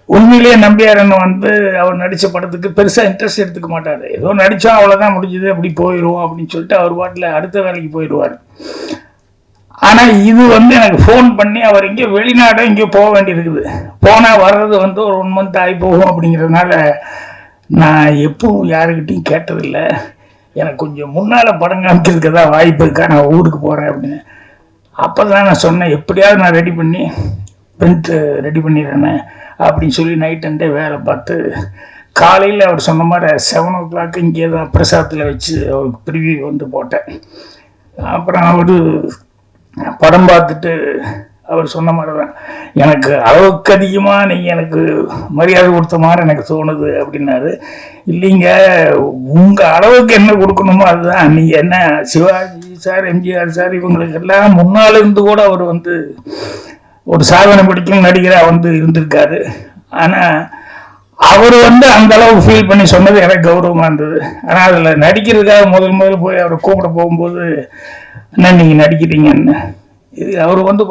உண்மையிலேயே நம்பியார் அண்ணன் வந்து அவர் நடித்த படத்துக்கு பெருசாக இன்ட்ரெஸ்ட் எடுத்துக்க மாட்டார். ஏதோ நடித்தோம் அவ்வளோதான் முடிஞ்சது, அப்படி போயிடுவோம் அப்படின்னு சொல்லிட்டு அவர் பாட்டில் அடுத்த வேலைக்கு போயிடுவார். ஆனால் இது வந்து எனக்கு ஃபோன் பண்ணி அவர் இங்கே வெளிநாடு இங்கே போக வேண்டியிருக்குது, போனால் வர்றது வந்து ஒரு 1 மந்த் ஆகி போகும் அப்படிங்கிறதுனால நான் எப்பவும் யாருக்கிட்டையும் கேட்டதில்லை. எனக்கு கொஞ்சம் முன்னால் படம் காமிக்கிறதுக்கு தான் வாய்ப்பு இருக்கா, நான் ஊருக்கு போகிறேன் அப்படின்னு. அப்போ தான் நான் சொன்னேன், எப்படியாவது நான் ரெடி பண்ணி பிரிண்ட்டு ரெடி பண்ணிடுறேன்னு அப்படின்னு சொல்லி நைட் அண்டே வேலை பார்த்து காலையில் அவர் சொன்ன மாதிரி 7 o'clock இங்கே தான் பிரசாதத்தில் வச்சு அவருக்கு ப்ரிவியூ வந்து போட்டேன். அப்புறம் அவர் படம் பார்த்துட்டு அவர் சொன்ன மாதிரி தான், எனக்கு அளவுக்கு அதிகமாக நீங்கள் எனக்கு மரியாதை கொடுத்த மாதிரி எனக்கு தோணுது அப்படின்னாரு. இல்லைங்க, உங்கள் அளவுக்கு என்ன கொடுக்கணுமோ அதுதான். நீங்கள் என்ன சிவாஜி சார், எம்ஜிஆர் சார் இவங்களுக்கு எல்லாம் முன்னால் இருந்து கூட அவர் வந்து ஒரு சாதனை படிக்கும் நடிகராக வந்து இருந்திருக்காரு. ஆனால் அவர் வந்து அந்த அளவுக்கு ஃபீல் பண்ணி சொன்னது எனக்கு கௌரவமாக இருந்தது. ஆனால் அதில் நடிக்கிறதுக்காக முதல்ல போய் அவரை கூப்பிட போகும்போது, என்ன நீங்கள் நடிக்கிறீங்கன்னு, இது அவர் வந்து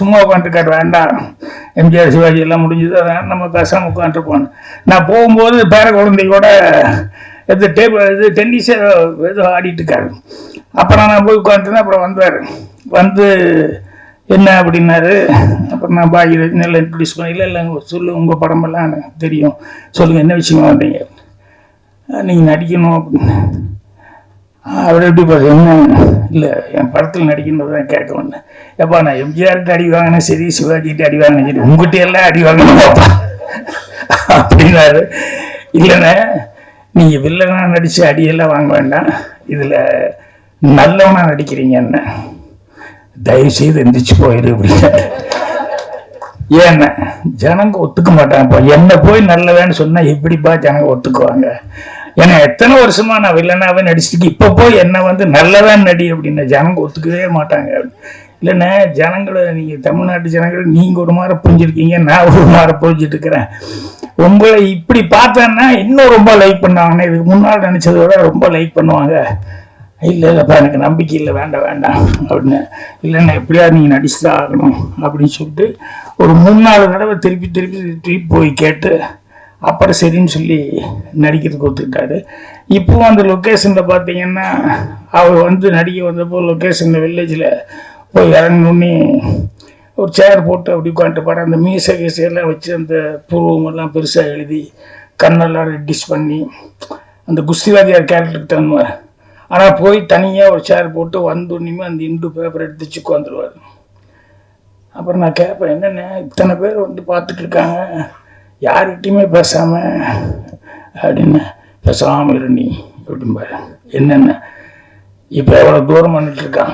சும்மா உட்காந்துருக்காரு, வேண்டாம் எம்ஜிஆர் சிவாஜி எல்லாம் முடிஞ்சது, அதான் நம்ம பேசாமல் உட்காந்துருப்போன்னு. நான் போகும்போது பேர குழந்தையோட இது டென்னிஸ் ஏதோ ஆடிட்டு இருக்காரு. அப்புறம் நான் போய் உட்காந்துருந்தேன். அப்புறம் வந்தார், வந்து என்ன அப்படின்னாரு. அப்புறம் நான் பாக்யராஜ் நல்லா இன்ட்ரடியூஸ் பண்ண, இல்லை சொல்லு, உங்கள் படமெல்லாம் எனக்கு தெரியும், சொல்லுங்கள் என்ன விஷயமா வந்தீங்க, நீங்கள் நடிக்கணும் அப்படின்னு. அவர் எப்படி பார்த்து, என்ன இல்லை என் படத்தில் நடிக்கணும் தான் கேட்க வந்தேன். எப்பா நான் எம்ஜிஆர்கிட்ட அடி வாங்கினேன் சரி, சிவாஜிகிட்ட அடி வாங்கினேன் சரி, உங்ககிட்ட எல்லாம் அடி வாங்கணுமாப்பா அப்படின்னாரு. இல்லைண்ணே, நீங்கள் வில்லனா நடித்து அடியெல்லாம் வாங்க வேண்டாம், இதில் நல்லவனா நடிக்கிறீங்கன்னு, தயவுசெய்து எந்திரிச்சு போயிடு அப்படின்னு. ஏன்னா ஜனங்க ஒத்துக்க மாட்டாங்கப்பா, என்ன போய் நல்லவேன்னு சொன்னா எப்படிப்பா ஜனங்க ஒத்துக்குவாங்க? ஏன்னா எத்தனை வருஷமா நான் வில்லனாவே நடிச்சுட்டு இப்போ போய் என்ன வந்து நல்லதான் நடி அப்படின்னா ஜனங்க ஒத்துக்கவே மாட்டாங்க. இல்லைன்னா ஜனங்களை, நீங்கள் தமிழ்நாட்டு ஜனங்களை நீங்கள் ஒரு மாதிரி புரிஞ்சிருக்கீங்க, நான் ஒரு மாதிரி புரிஞ்சிட்டு இருக்கிறேன். உங்களை இப்படி பார்த்தேன்னா இன்னும் ரொம்ப லைக் பண்ணுவாங்கன்னா, இதுக்கு முன்னால் நினச்சதை விட ரொம்ப லைக் பண்ணுவாங்க. இல்லைப்பா எனக்கு நம்பிக்கை இல்லை, வேண்டாம் வேண்டாம் அப்படின்னு. இல்லைன்னா எப்படியாவது நீங்கள் நடிச்சு தான் ஆகணும் அப்படின்னு சொல்லிட்டு ஒரு 3-4 தடவை திருப்பி போய் கேட்டு அப்புறம் சரின்னு சொல்லி நடிக்கிறதுக்கு ஒத்துக்கிட்டாரு. இப்போவும் அந்த லொக்கேஷனில் பார்த்தீங்கன்னா அவர் வந்து நடிக்க வந்தப்போ லொக்கேஷனில் வில்லேஜில் போய் இறங்கணுன்னே ஒரு சேர் போட்டு அப்படி உட்காந்துப்பாரு. அந்த மீசையெல்லாம் வச்சு அந்த புருவமெல்லாம் பெருசாக எழுதி கண்ணெல்லாம் ரெட்டிஷ் பண்ணி அந்த குஸ்திவாதியார் கேரக்டருக்கு தருவார். ஆனால் போய் தனியாக ஒரு சேர் போட்டு வந்தோன்னுமே அந்த இந்து பேப்பர் எடுத்து உட்காந்துருவார். அப்புறம் நான் கேட்பேன், என்னென்ன இத்தனை பேர் வந்து பார்த்துட்டு இருக்காங்க, யார்கிட்டையுமே பேசாமல் அப்படின்னு. பேசாமல் இரு நீ அப்படிம்பாரு. என்னென்ன இப்போ எவ்வளோ தூரம் பண்ணிட்டுருக்கான்,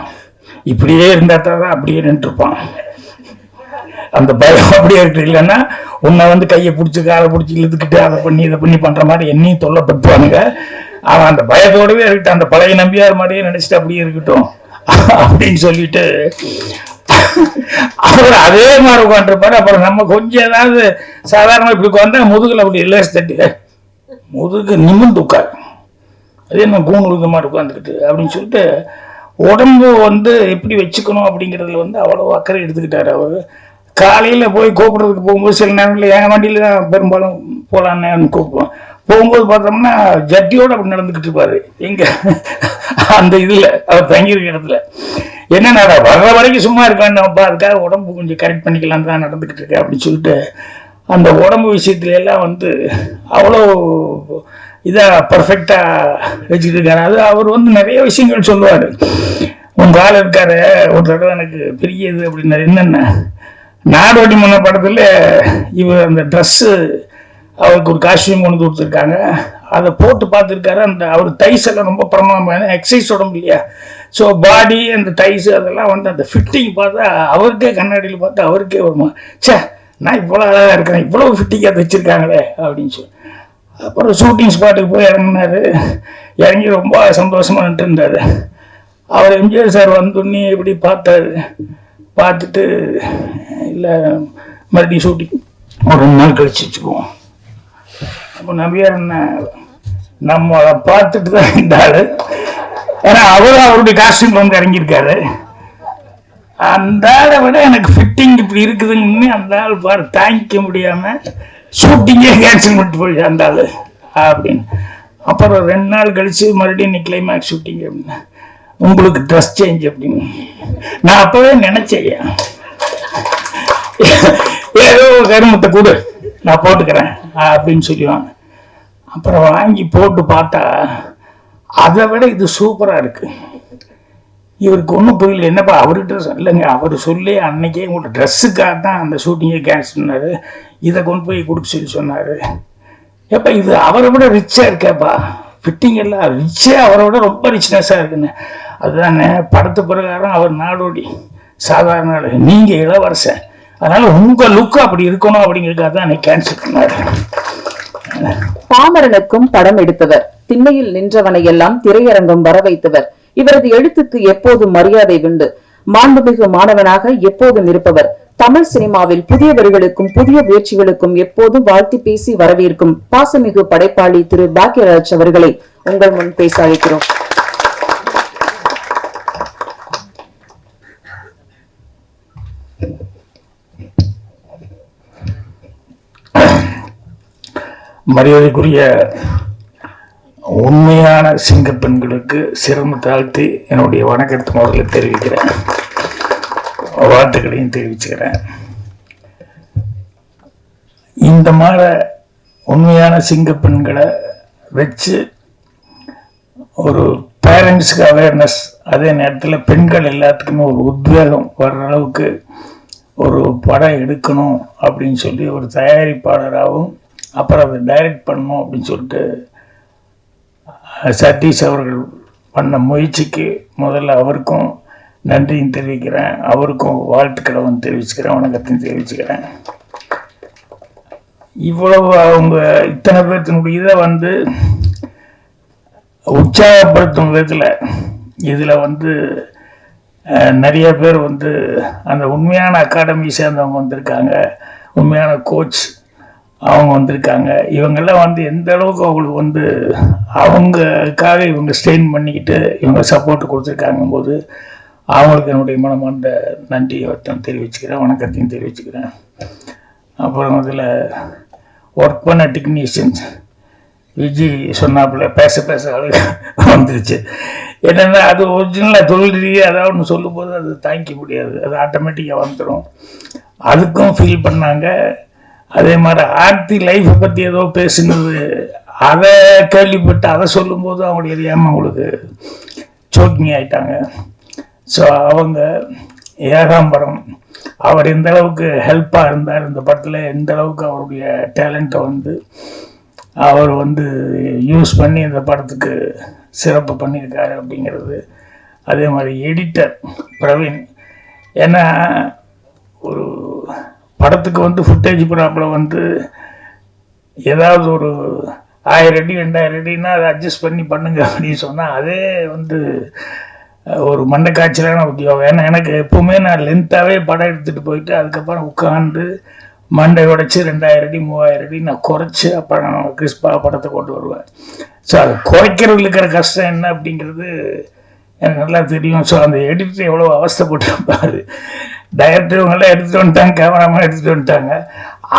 இப்படியே இருந்தால் தான் அப்படியே நின்றுருப்பான். அந்த பயம் அப்படியே இருக்கு. இல்லைன்னா உன்னை வந்து கையை பிடிச்சி காலை பிடிச்சி இழுத்துக்கிட்டு அதை பண்ணி இதை பண்ணி பண்ணுற மாதிரி என்னையும் தொல்லைப்படுத்துவானுங்க. அவன் அந்த பயத்தோடவே இருக்கட்டும், அந்த பழைய நம்பியார் மாதிரியே நினைச்சிட்டு அப்படியே இருக்கட்டும் அப்படின்னு சொல்லிட்டு அவர் அதே மாதிரி உட்காந்துருப்பாரு. அப்புறம் நம்ம கொஞ்சம் ஏதாவது சாதாரணமாக இப்படி உட்காந்தா முதுகில் அப்படி லேஸ் தட்டி முதுகு நிமிர்ந்து உட்காரு, அதே நம்ம கூணு மாதிரி உட்காந்துக்கிட்டு அப்படின்னு சொல்லிட்டு உடம்பு வந்து எப்படி வச்சுக்கணும் அப்படிங்கிறதுல வந்து அவ்வளோ அக்கறை எடுத்துக்கிட்டாரு. அவர் காலையில் போய் கூப்பிட்றதுக்கு போகும்போது சில நேரங்களில் என் வண்டியில் தான் பெரும்பாலும் போகலான்னு கூப்பிடுவோம். போகும்போது பார்த்தோம்னா ஜட்டியோடு அப்படி நடந்துக்கிட்டு இருப்பாரு. எங்க அந்த இதில் அவர் தங்கியிருக்க இடத்துல என்ன வர்ற வரைக்கும் சும்மா இருக்க வேண்டாம்ப்பா, அதுக்காக உடம்பு கொஞ்சம் கரெக்ட் பண்ணிக்கலான்னு தான் நடந்துக்கிட்டு இருக்கேன் அப்படின்னு சொல்லிட்டு அந்த உடம்பு விஷயத்துல எல்லாம் வந்து அவ்வளோ இதாக பர்ஃபெக்டாக வச்சுக்கிட்டு இருக்காரு. அது அவர் வந்து நிறைய விஷயங்கள் சொல்லுவார். உங்கள் ஆள் இருக்காரு ஒரு தடவை எனக்கு பெரிய இது அப்படின்னாரு. என்னென்ன நாடோடி மன்ன படத்தில் இவர் அந்த ட்ரெஸ்ஸு அவருக்கு ஒரு காஸ்டியூம் கொண்டு கொடுத்துருக்காங்க, அதை போட்டு பார்த்துருக்காரு. அந்த அவர் டைஸ் எல்லாம் ரொம்ப பிரமாதமான எக்ஸசைஸ் உடம்பு இல்லையா, ஸோ பாடி அந்த டைஸு அதெல்லாம் வந்து அந்த ஃபிட்டிங் பார்த்தா அவருக்கே கண்ணாடியில் பார்த்தா அவருக்கே வருமா, சே நான் இவ்வளோ அழகாக இருக்கிறேன், இவ்வளோ ஃபிட்டிங்காக தைச்சிருக்காங்களே அப்படின்னு சொல்லி. அப்புறம் ஷூட்டிங் ஸ்பாட்டுக்கு போய் இறங்கினார். இறங்கி ரொம்ப சந்தோஷமாக நின்று இருந்தார். அவர் எம்ஜிஆர் சார் வந்தோடனே இப்படி பார்த்தாரு. பார்த்துட்டு இல்லை மறுபடியும் ஷூட்டிங் ஒரு 2 நாள் கழிச்சு வச்சுக்குவோம். அப்போ நம்பியார் என்ன நம்ம அதை பார்த்துட்டு தான் இருந்தாரு. ஏன்னா அவரும் அவருடைய காஸ்டியூம் வந்து இறங்கியிருக்காரு. அந்த ஆளை விட எனக்கு ஃபிட்டிங் இப்படி இருக்குதுன்னு அந்த ஆள் பாரு தாங்கிக்க முடியாமல் ஷூட்டிங்கே கேன்சல் பண்ணிட்டு போய் அந்த ஆள் அப்படின்னு. அப்புறம் 2 நாள் கழிச்சு மறுபடியும் இன்னைக்கு கிளைமேக்ஸ் ஷூட்டிங் அப்படின்னு, உங்களுக்கு ட்ரெஸ் சேஞ்ச் அப்படின்னு. நான் அப்பவே நினைச்சேன், ஏதோ கருமத்தை கொடு நான் போட்டுக்கிறேன் அப்படின்னு சொல்லுவாங்க. அப்புறம் வாங்கி போட்டு பார்த்தா அதை விட இது சூப்பராக இருக்கு. இவருக்கு ஒன்றும் புரியல, என்னப்பா அவர்கிட்ட இல்லைங்க, அவர் சொல்லி அன்னைக்கே உங்கள்கிட்ட ட்ரெஸ்ஸுக்காக தான் அந்த ஷூட்டிங்கே கேன்சல் பண்ணாரு, இதை கொண்டு போய் கொடுக்க சொல்லி சொன்னார். ஏப்பா இது அவரை விட ரிச்சாக இருக்கேப்பா, ஃபிட்டிங் எல்லாம் ரிச்சே அவரை விட ரொம்ப ரிச்னஸாக இருக்குன்னு. அதுதானே படத்து பிரகாரம் அவர் நாடோடி சாதாரண ஆள், நீங்கள் இளவரசன், அதனால உங்கள் லுக்கு அப்படி இருக்கணும் அப்படிங்கிறதுக்காக தான் அன்னைக்கு கேன்சல் பண்ணார். பாமரனுக்கும் படம் எடுத்தவர், திண்ணையில் நின்றவனை எல்லாம் திரையரங்கம் வர வைத்தவர். இவரது எழுத்துக்கு எப்போதும் மரியாதை உண்டு. மாண்புமிகு மாணவனாக எப்போதும் இருப்பவர். தமிழ் சினிமாவில் புதியவர்களுக்கும் புதிய முயற்சிகளுக்கும் எப்போதும் வாழ்த்தி பேசி வரவேற்கும் பாசமிகு படைப்பாளி திரு பாக்யராஜ் அவர்களை உங்கள் முன் பேச அழைக்கிறோம். மரியாதைக்குரிய உண்மையான சிங்க பெண்களுக்கு சிரம தாழ்த்தி என்னுடைய வணக்கத்தை முதல்ல தெரிவிக்கிறேன், வாழ்த்துக்களையும் தெரிவிச்சுக்கிறேன். இந்த மாதிரி உண்மையான சிங்க பெண்களை வச்சு ஒரு பேரண்ட்ஸுக்கு அவேர்னஸ், அதே நேரத்தில் பெண்கள் எல்லாத்துக்குமே ஒரு உத்வேகம் வர்ற அளவுக்கு ஒரு படம் எடுக்கணும் அப்படின்னு சொல்லி ஒரு தயாரிப்பாளராகவும் அப்புறம் அதை டைரக்ட் பண்ணணும் அப்படின்னு சொல்லிட்டு சதீஷ் அவர்கள் பண்ண முயற்சிக்கு முதல்ல அவருக்கும் நன்றியும் தெரிவிக்கிறேன், அவருக்கும் வாழ்த்துக்களும் தெரிவிச்சுக்கிறேன், வணக்கத்தையும் தெரிவிச்சுக்கிறேன். இவ்வளவு அவங்க இத்தனை பேர்த்தினுடைய இதை உற்சாகப்படுத்தும் விதத்தில் இதில் நிறைய பேர் அந்த உண்மையான அகாடமி சேர்ந்தவங்க வந்திருக்காங்க, உண்மையான கோச் அவங்க வந்திருக்காங்க. இவங்கெல்லாம் எந்த அளவுக்கு அவங்களுக்கு அவங்களுக்காக இவங்க ஸ்ட்ரெயின் பண்ணிக்கிட்டு இவங்க சப்போர்ட் கொடுத்துருக்காங்க போது அவங்களுக்கு என்னுடைய மனமார்ந்த நன்றியை தெரிவிச்சுக்கிறேன், வணக்கத்தையும் தெரிவிச்சுக்கிறேன். அப்புறம் அதில் ஒர்க் பண்ண டெக்னீஷியன்ஸ் விஜய் சொன்னாப்புல பேச பேச வந்துருச்சு. என்னென்னா அது ஒரிஜினலாக தொழில் ரீதியாக அதாவது ஒன்று சொல்லும்போது அது தாங்கிக்க முடியாது, அது ஆட்டோமேட்டிக்காக வந்துடும். அதுக்கும் ஃபீல் பண்ணாங்க. அதே மாதிரி ஆர்த்தி லைஃப்பை பற்றி ஏதோ பேசுனது அதை கேள்விப்பட்டு அதை சொல்லும்போது அவங்க எரியாமல் அவங்களுக்கு சோக்கிங் ஆயிட்டாங்க. ஸோ அவங்க ஏகாம்பரம் அவர் எந்த அளவுக்கு ஹெல்ப்பாக இருந்தார் இந்த படத்தில், எந்த அளவுக்கு அவருடைய டேலண்ட்டை அவர் யூஸ் பண்ணி இந்த படத்துக்கு சிறப்பு பண்ணியிருக்காரு அப்படிங்கிறது. அதே மாதிரி எடிட்டர் பிரவீன், ஏன்னா ஒரு படத்துக்கு ஃபுட்டேஜ் ப்ராப்ளம் ஏதாவது ஒரு 1000 அடி 2000 அடின்னா அதை அட்ஜஸ்ட் பண்ணி பண்ணுங்க அப்படின்னு சொன்னால் அதே ஒரு மண்டை காய்ச்சலான உத்தியோகம். ஏன்னா எனக்கு எப்போவுமே நான் லென்த்தாகவே படம் எடுத்துகிட்டு போயிட்டு அதுக்கப்புறம் உட்காந்து மண்டை உடைச்சி 2000 அடி 3000 அடி நான் குறைச்சி அப்புறம் கிறிஸ்பாக படத்தை கொண்டு வருவேன். ஸோ அது குறைக்கிறதுல இருக்கிற கஷ்டம் என்ன அப்படிங்கிறது எனக்கு நல்லா தெரியும். ஸோ அந்த எடிட்டர் எவ்வளோ அவஸ்தைப்பட்டிருப்பாரு. டைரக்டர் இவங்கெல்லாம் எடுத்துகிட்டு வந்துட்டாங்க, கேமராமேன் எடுத்துகிட்டு வந்துட்டாங்க.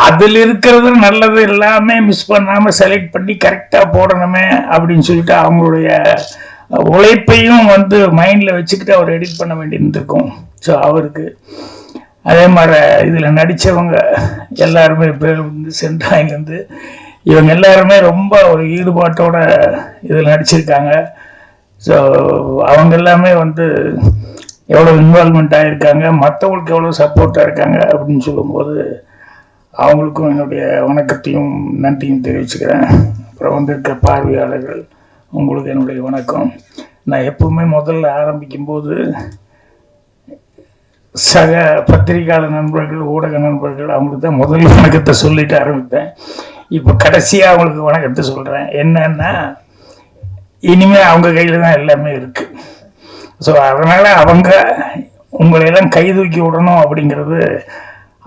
அதில் இருக்கிறது நல்லது எல்லாமே மிஸ் பண்ணாமல் செலக்ட் பண்ணி கரெக்டாக போடணுமே அப்படின்னு சொல்லிட்டு அவங்களுடைய உழைப்பையும் மைண்டில் வச்சுக்கிட்டு அவர் எடிட் பண்ண வேண்டியிருந்திருக்கும். ஸோ அவருக்கு அதே மாதிரி இதில் நடித்தவங்க எல்லாருமே பேர் சென்ட்ராயிலேருந்து இவங்க எல்லாருமே ரொம்ப ஒரு ஈடுபாட்டோட இதில் நடிச்சிருக்காங்க. ஸோ அவங்க எல்லாமே எவ்வளோ இன்வால்மெண்ட் ஆகியிருக்காங்க, மற்றவங்களுக்கு எவ்வளோ சப்போர்ட்டாக இருக்காங்க அப்படின்னு சொல்லும்போது அவங்களுக்கும் என்னுடைய வணக்கத்தையும் நன்றியும் தெரிவிச்சுக்கிறேன். அப்புறம் வந்திருக்க பார்வையாளர்கள் உங்களுக்கு என்னுடைய வணக்கம். நான் எப்பவுமே முதல்ல ஆரம்பிக்கும்போது சக பத்திரிகையாளர் நண்பர்கள், ஊடக நண்பர்கள் அவங்களுக்கு தான் முதல்ல வணக்கத்தை சொல்லிட்டு ஆரம்பித்தேன். இப்போ கடைசியாக அவங்களுக்கு வணக்கத்தை சொல்கிறேன். என்னன்னா இனிமேல் அவங்க கையில் தான் எல்லாமே இருக்குது. ஸோ அதனால் அவங்க உங்களையெல்லாம் கை தூக்கி விடணும் அப்படிங்கிறது,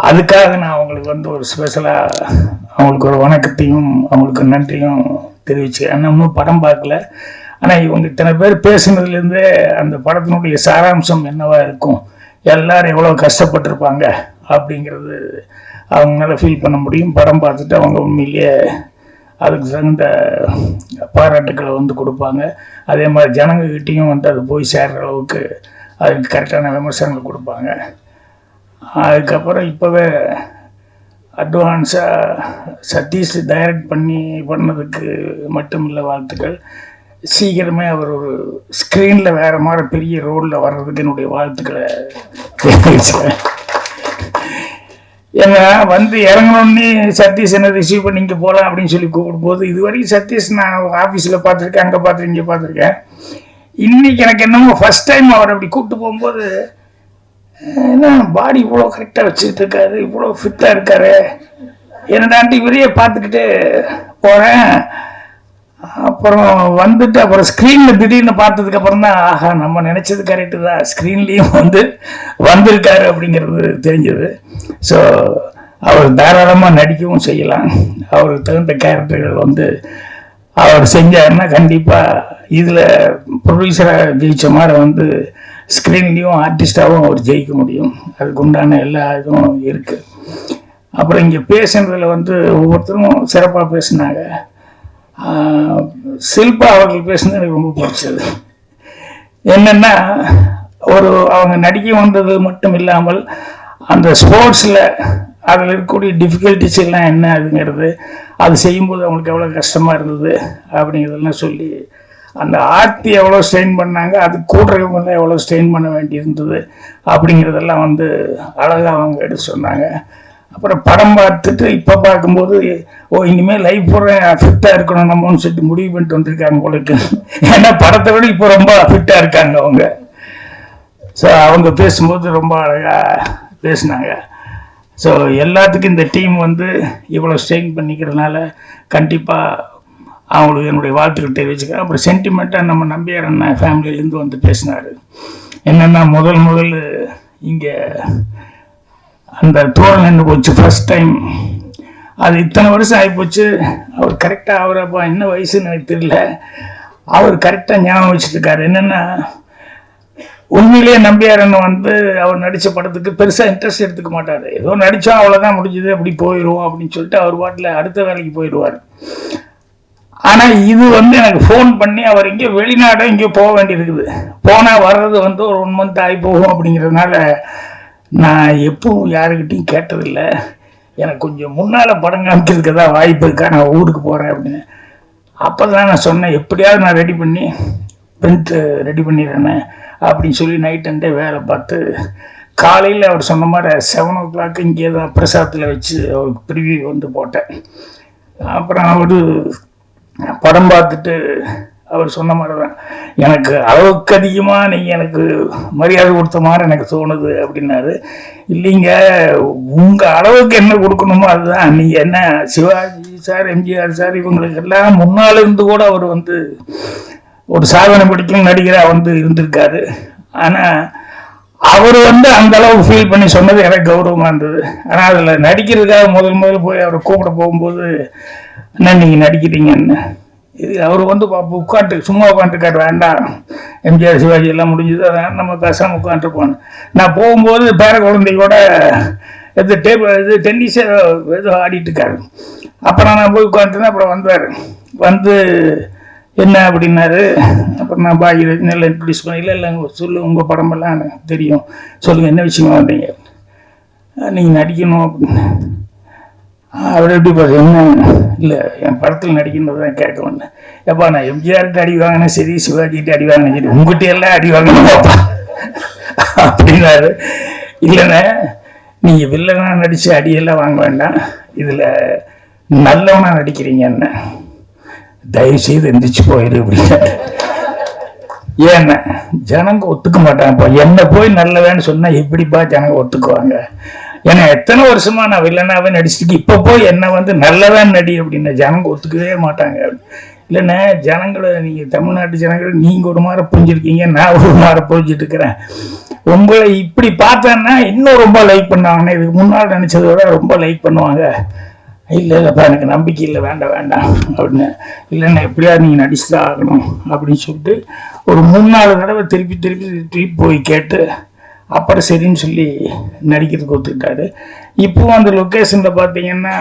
அதுக்காக நான் அவங்களுக்கு ஒரு ஸ்பெஷலாக அவங்களுக்கு ஒரு வணக்கத்தையும் அவங்களுக்கு நன்றியும் தெரிவிச்சேன். இன்னும் படம் பார்க்கல, ஆனால் இவங்க இத்தனை பேர் பேசுனதுலேருந்தே அந்த படத்தினுடைய சாராம்சம் என்னவா இருக்கும், எல்லாரும் எவ்வளோ கஷ்டப்பட்டிருப்பாங்க அப்படிங்கிறது அவங்களால ஃபீல் பண்ண முடியும். படம் பார்த்துட்டு அவங்க உண்மையிலேயே அதுக்கு தகுந்த பாராட்டுக்களை வந்து கொடுப்பாங்க. அதே மாதிரி ஜனங்கக்கிட்டேயும் வந்து அது போய் சேர்கிற அளவுக்கு அதுக்கு கரெக்டான விமர்சனங்கள் கொடுப்பாங்க. அதுக்கப்புறம் இப்போவே அட்வான்ஸாக சதீஷ் டைரக்ட் பண்ணதுக்கு மட்டும் இல்லை வாழ்த்துக்கள். சீக்கிரமே அவர் ஒரு ஸ்க்ரீனில் வேறு மாதிரி பெரிய ரோலில் வர்றதுக்கு என்னுடைய வாழ்த்துக்களை தெரிவிச்சேன். ஏன்னா வந்து இறங்கணுன்னே சதீஷ் என்ன ரிசீவ் பண்ணி இங்கே போகலாம் அப்படின்னு சொல்லி கூப்பிடும்போது, இது வரைக்கும் சதீஷ் நான் ஆஃபீஸில் பார்த்துருக்கேன், அங்கே பார்த்துருக்கேன், இங்கே பார்த்துருக்கேன். இன்னைக்கு எனக்கு என்னமோ ஃபர்ஸ்ட் டைம் அவர் அப்படி கூப்பிட்டு போகும்போது என்ன பாடி இவ்வளோ கரெக்டாக வச்சுக்கிட்டு இருக்காரு, இவ்வளோ ஃபிட்டாக இருக்காரு, என்னடான்ட்டு இவரையே பார்த்துக்கிட்டு போகிறேன். அப்புறம் வந்துட்டு அப்புறம் ஸ்க்ரீனில் திடீர்னு பார்த்ததுக்கு அப்புறம் தான் ஆஹா நம்ம நினச்சது கரெக்டு தான், ஸ்க்ரீன்லேயும் வந்து வந்திருக்காரு அப்படிங்கிறது தெரிஞ்சது. ஸோ அவர் தாராளமாக நடிக்கவும் செய்யலாம். அவருக்கு தகுந்த கேரக்டர்கள் வந்து அவர் செஞ்சாருன்னா கண்டிப்பாக இதில் ப்ரொடியூசராக ஜெயித்த மாதிரி வந்து ஸ்க்ரீன்லேயும் ஆர்டிஸ்டாகவும் அவர் ஜெயிக்க முடியும். அதுக்கு உண்டான எல்லா இதுவும் இருக்குது. அப்புறம் இங்கே பேசுனதில் வந்து ஒவ்வொருத்தரும் சிறப்பாக பேசினாங்க. ஷில்பா அவர்கள் பேசுனது எனக்கு ரொம்ப பிடிச்சது. என்னென்னா அவங்க நடிக்க வந்தது மட்டும் இல்லாமல் அந்த ஸ்போர்ட்ஸில் அதில் இருக்கக்கூடிய டிஃபிகல்ட்டிஸ் எல்லாம் என்ன அதுங்கிறது, அது செய்யும்போது அவங்களுக்கு எவ்வளோ கஷ்டமாக இருந்தது அப்படிங்கிறதெல்லாம் சொல்லி, அந்த ஆர்த்தி எவ்வளோ ஸ்ட்ரெயின் பண்ணாங்க, அது கூடுறவங்களாம் எவ்வளோ ஸ்ட்ரெயின் பண்ண வேண்டி இருந்தது அப்படிங்கிறதெல்லாம் வந்து அழகாக அவங்க எடுத்து சொன்னாங்க. அப்புறம் படம் பார்த்துட்டு இப்போ பார்க்கும்போது இனிமேல் லைஃப் பூரா ஃபிட்டாக இருக்கணும் நம்மன்னு சொல்லிட்டு முடிவு பண்ணிட்டு வந்திருக்காங்க உங்களுக்கு. ஏன்னா படத்தை விட இப்போ ரொம்ப ஃபிட்டாக இருக்காங்க அவங்க. ஸோ அவங்க பேசும்போது ரொம்ப அழகாக பேசினாங்க. ஸோ எல்லாத்துக்கும் இந்த டீம் வந்து இவ்வளோ ஸ்ட்ரெயின் பண்ணிக்கிறதுனால கண்டிப்பாக அவங்களுக்கு என்னுடைய வாழ்த்துக்கள் தெரிவிச்சுக்கிறேன். அப்புறம் சென்டிமெண்ட்டாக நம்ம நம்பியார் அண்ணன் ஃபேமிலியிலேருந்து வந்து பேசினார். என்னென்னா முதல் இங்கே அந்த தோல் நின்று போச்சு ஃபர்ஸ்ட் டைம். அது இத்தனை வருஷம் ஆகிப்போச்சு. அவர் கரெக்டாக அவரப்பா என்ன வயசுன்னு எனக்கு தெரியல, அவர் கரெக்டாக ஞாபகம் வச்சுருக்காரு. என்னென்னா உண்மையிலேயே நம்பியாரன் வந்து அவர் நடித்த படத்துக்கு பெருசாக இன்ட்ரெஸ்ட் எடுத்துக்க மாட்டார். ஏதோ நடித்தோம் அவ்வளோதான் முடிஞ்சது, அப்படி போயிடுவோம் அப்படின்னு சொல்லிட்டு அவர் பாட்டில் அடுத்த வேலைக்கு போயிடுவார். ஆனால் இது வந்து எனக்கு ஃபோன் பண்ணி அவர் இங்கே வெளிநாடு இங்கே போக வேண்டியிருக்குது, போனால் வர்றது வந்து ஒரு 1 month ஆகி போகும் அப்படிங்கிறதுனால நான் எப்பவும் யாருக்கிட்டையும் கேட்டதில்லை. எனக்கு கொஞ்சம் முன்னால் படம் காமிக்கிறதுக்கு தான் வாய்ப்பு இருக்கா, நான் ஊருக்கு போகிறேன் அப்படின்னு. அப்போ தான் நான் சொன்னேன், எப்படியாவது நான் ரெடி பண்ணி பிரிண்ட்டு ரெடி பண்ணிடுறேன்னு அப்படின்னு சொல்லி நைட் அண்டே வேலை பார்த்து காலையில் அவர் சொன்ன மாதிரி 7 o'clock இங்கே தான் பிரசாதத்தில் வச்சு அவருக்கு ப்ரிவியூ வந்து போட்டேன். அப்புறம் அவர் படம் பார்த்துட்டு அவர் சொன்ன மாதிரி தான், எனக்கு அளவுக்கு அதிகமாக நீங்கள் எனக்கு மரியாதை கொடுத்த மாதிரி எனக்கு தோணுது அப்படின்னாரு. இல்லைங்க, உங்கள் அளவுக்கு என்ன கொடுக்கணுமோ அதுதான். நீங்கள் என்ன சிவாஜி சார், எம்ஜிஆர் சார் இவங்களுக்கெல்லாம் முன்னால் இருந்து கூட அவர் வந்து ஒரு சாதனை படிக்கும் நடிகராக வந்து இருந்திருக்காரு. ஆனால் அவர் வந்து அந்த அளவு ஃபீல் பண்ணி சொன்னது எனக்கு கௌரவமாக இருந்தது. ஆனால் அதில் நடிக்கிறதுக்காக முதல்ல போய் அவரை கூப்பிட போகும்போது என்ன நீங்கள் நடிக்கிறீங்கன்னு, இது அவர் வந்து சும்மா உட்காந்துருக்காரு, வேண்டாம் எம்ஜிஆர் சிவாஜி எல்லாம் முடிஞ்சது, அதனால் நம்ம பேசாமல் உட்காந்துருப்போம். நான் போகும்போது பேர குழந்தையோட டென்னிஸ் ஏதோ ஆடிட்டு இருக்காரு. அப்புறம் நான் போய் உட்காந்துருந்தேன். அப்புறம் வந்தார், வந்து என்ன அப்படின்னாரு. அப்புறம் நான் பாக்யராஜ் நல்லா இன்ட்ரடியூஸ் பண்ண, இல்லை சொல்லு உங்கள் படமெல்லாம் எனக்கு தெரியும், சொல்லுங்கள் என்ன விஷயமா வந்தீங்க, நீங்கள் நடிக்கணும் அப்படின்னு. அவர் எப்படி பார்த்து என்ன இல்லை என் படத்தில் நடிக்கணும் தான் கேட்க வந்தேன். எப்பா நான் எம்ஜிஆர்கிட்ட அடி வாங்கினேன் சரி, சிவாஜிகிட்ட அடி வாங்கினேன் சரி, உங்ககிட்ட எல்லாம் அடி வாங்கணுமாப்பா அப்படின்னாரு. இல்லைண்ணே, நீங்கள் வில்லனா நடித்து அடியெல்லாம் வாங்க வேண்டாம், இதில் நல்லவனா நடிக்கிறீங்க, என்ன தயவு செய்து எந்திரிச்சு போயிடு அப்படின்னு. ஏன்னா ஜனங்க ஒத்துக்க மாட்டாங்கப்பா, என்ன போய் நல்லவேன்னு சொன்னால் எப்படிப்பா ஜனங்க ஒத்துக்குவாங்க? ஏன்னா எத்தனை வருஷமா நான் வில்லனாவே நடிச்சுட்டு இப்போ போய் என்ன வந்து நல்லதான் நடி அப்படின்னா ஜனங்க ஒத்துக்கவே மாட்டாங்க. இல்லைன்னா ஜனங்களை நீங்கள் தமிழ்நாட்டு ஜனங்களை நீங்கள் ஒரு மாதிரி புரிஞ்சிருக்கீங்க, நான் ஒரு மாதிரி புரிஞ்சிட்டு இருக்கிறேன். உங்களை இப்படி பார்த்தேன்னா இன்னும் ரொம்ப லைக் பண்ணுவாங்கன்னா, இதுக்கு முன்னால் நினச்சதை விட ரொம்ப லைக் பண்ணுவாங்க. இல்லைப்பா எனக்கு நம்பிக்கை இல்லை, வேண்டாம் அப்படின்னு. இல்லைன்னா எப்படியாவது நீங்கள் நடிச்சு தான் ஆகணும் அப்படின்னு சொல்லிட்டு ஒரு 3-4 தடவை திருப்பி போய் கேட்டு அப்புறம் சரின்னு சொல்லி நடிக்கிறதுக்கு ஒத்துக்கிட்டாரு. இப்போவும் அந்த லொக்கேஷனில் பார்த்தீங்கன்னா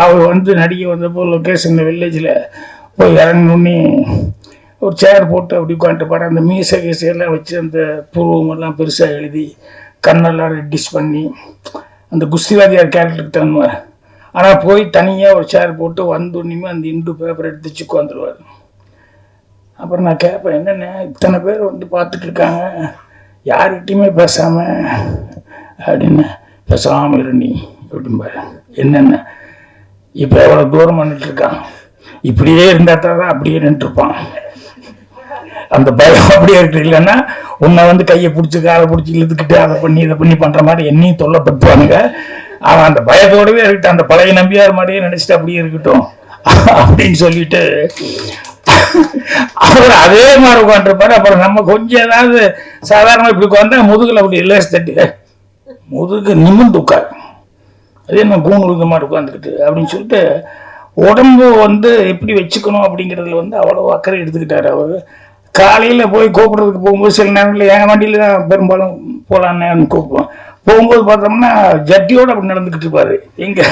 அவர் வந்து நடிக்க வந்தப்போ லொக்கேஷனில் வில்லேஜில் போய் இறங்கணுன்னே ஒரு சேர் போட்டு அப்படி உட்காந்துப்பாரு. அந்த மீசை கீசையெல்லாம் வச்சு அந்த பூர்வமெல்லாம் பெருசாக எழுதி கண்ணெல்லாம் ரெட்டிஷ் பண்ணி அந்த குஸ்திவாதியார் கேரக்டருக்கு தருவார். ஆனால் போய் தனியாக ஒரு சேர் போட்டு வந்தோன்னுமே அந்த இந்து பேப்பர் எடுத்து வச்சு உட்காந்துருவார். அப்புறம் நான் கேட்பேன், என்னென்ன இத்தனை பேர் வந்து பார்த்துட்டு இருக்காங்க, யார்கிட்டையுமே பேசாமல் அப்படின்னு. பேசாமல் இருந்தி அப்படிம்பாரு. என்னென்ன இப்போ எவ்வளோ தூரம் பண்ணிட்டு இருக்கான், இப்படியே இருந்தால் தான் அப்படியே நின்றுருப்பான். அந்த பயம் அப்படியே இருக்கு. இல்லைன்னா உன்னை வந்து கையை பிடிச்சி காலை பிடிச்சி இழுத்துக்கிட்டு அதை பண்ணி இதை பண்ணி பண்ணுற மாதிரி என்னையும் தொல்லைப்படுத்துவானுங்க. அவன் அந்த பயத்தோடவே இருக்கட்டும், அந்த பழைய நம்பியார் மாதிரியே நினைச்சிட்டு அப்படியே இருக்கட்டும் அப்படின்னு சொல்லிட்டு அவர் அதே மாதிரி உட்காந்துருப்பாரு. அப்புறம் நம்ம கொஞ்சம் ஏதாவது சாதாரண இப்படி உட்காந்தா முதுகுல அப்படி இல்லை தட்டி முதுகு நிமிர்ந்து உட்காரு, அதே நம்ம கூணு மாதிரி உட்காந்துக்கிட்டு அப்படின்னு சொல்லிட்டு உடம்பு வந்து எப்படி வச்சுக்கணும் அப்படிங்கிறதுல வந்து அவ்வளோ அக்கறை எடுத்துக்கிட்டாரு. அவர் காலையில் போய் கூப்பிட்றதுக்கு போகும்போது சில நேரங்களில் என் வண்டியில் தான் பெரும்பாலும் போகலான்னு கூப்பிடுவோம். போகும்போது பார்த்தோம்னா ஜட்டியோடு அப்படி நடந்துக்கிட்டு இருப்பாரு. எங்கே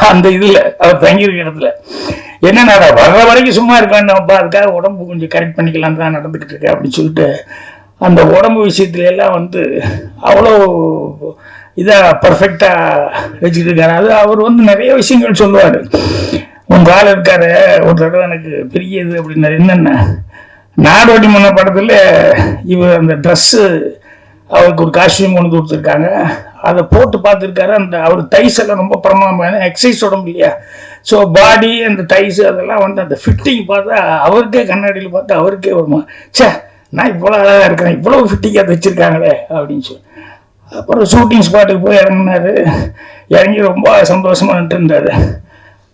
அந்த இதில் அவர் தங்கியிருக்க இடத்துல என்னென்ன வர்ற வரைக்கும் சும்மா இருக்கான்ப்பா, அதுக்காக உடம்பு கொஞ்சம் கரெக்ட் பண்ணிக்கலான்னு தான் நடந்துக்கிட்டு இருக்கேன் அப்படின்னு சொல்லிட்டு அந்த உடம்பு விஷயத்துல எல்லாம் வந்து அவ்வளோ இதாக பர்ஃபெக்டாக வச்சுக்கிட்டு இருக்காரு. அது அவர் வந்து நிறைய விஷயங்கள் சொல்லுவார். உங்கள் ஆள் இருக்காரு ஒரு தடவை எனக்கு பெரிய இது அப்படின்னாரு. என்னென்ன நாடோடி மன்ன படத்தில் இவர் அந்த ட்ரெஸ்ஸு அவருக்கு ஒரு காஸ்டியூம் கொண்டு கொடுத்துருக்காங்க, அதை போட்டு பார்த்துருக்காரு. அந்த அவர் டைஸ் எல்லாம் ரொம்ப பிரமாதமான எக்ஸசைஸ் உடம்பு இல்லையா, ஸோ பாடி அந்த டைஸ் அதெல்லாம் வந்து அந்த ஃபிட்டிங் பார்த்தா அவருக்கே கண்ணாடியில் பார்த்தா அவருக்கே வருமா, சே நான் இவ்வளோ அழகாக இருக்கிறேன், இவ்வளோ ஃபிட்டிங்காக வச்சுருக்காங்களே அப்படின்னு சொல்லி. அப்புறம் ஷூட்டிங் ஸ்பாட்டுக்கு போய் இறங்கினார். இறங்கி ரொம்ப சந்தோஷமாக நின்றுருந்தார்.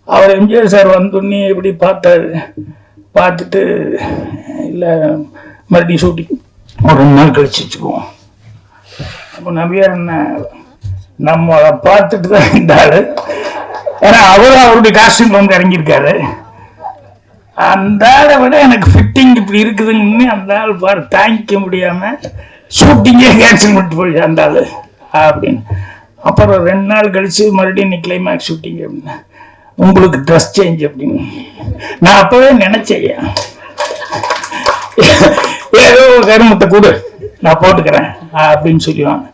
அவர் எம்ஜிஆர் சார் வந்தோடனே இப்படி பார்த்தாரு. பார்த்துட்டு இல்லை மறுபடியும் ஷூட்டிங் ஒரு 2 நாள் கழிச்சு வச்சுக்குவோம். அப்போ நம்பியார் என்ன நம்ம அதை பார்த்துட்டு தான் இந்த ஆள், ஏன்னா அவரும் அவருடைய காஸ்டியூம் வந்து இறங்கியிருக்காரு. அந்த ஆளை விட எனக்கு ஃபிட்டிங் இப்படி இருக்குதுன்னு அந்த ஆள் பாரு தாங்கிக்க முடியாமல் ஷூட்டிங்கே கேன்சல் பண்ணிட்டு போயிடுச்சு அந்த ஆள் அப்படின்னு. அப்புறம் 2 நாள் கழிச்சு மறுபடியும் இன்னைக்கு கிளைமேக்ஸ் ஷூட்டிங் அப்படின்னு, உங்களுக்கு ட்ரெஸ் சேஞ்ச் அப்படின்னு. நான் அப்பவே நினைச்சேன், ஏதோ கருமத்தை கொடு நான் போட்டுக்கிறேன் அப்படின்னு சொல்லுவாங்க.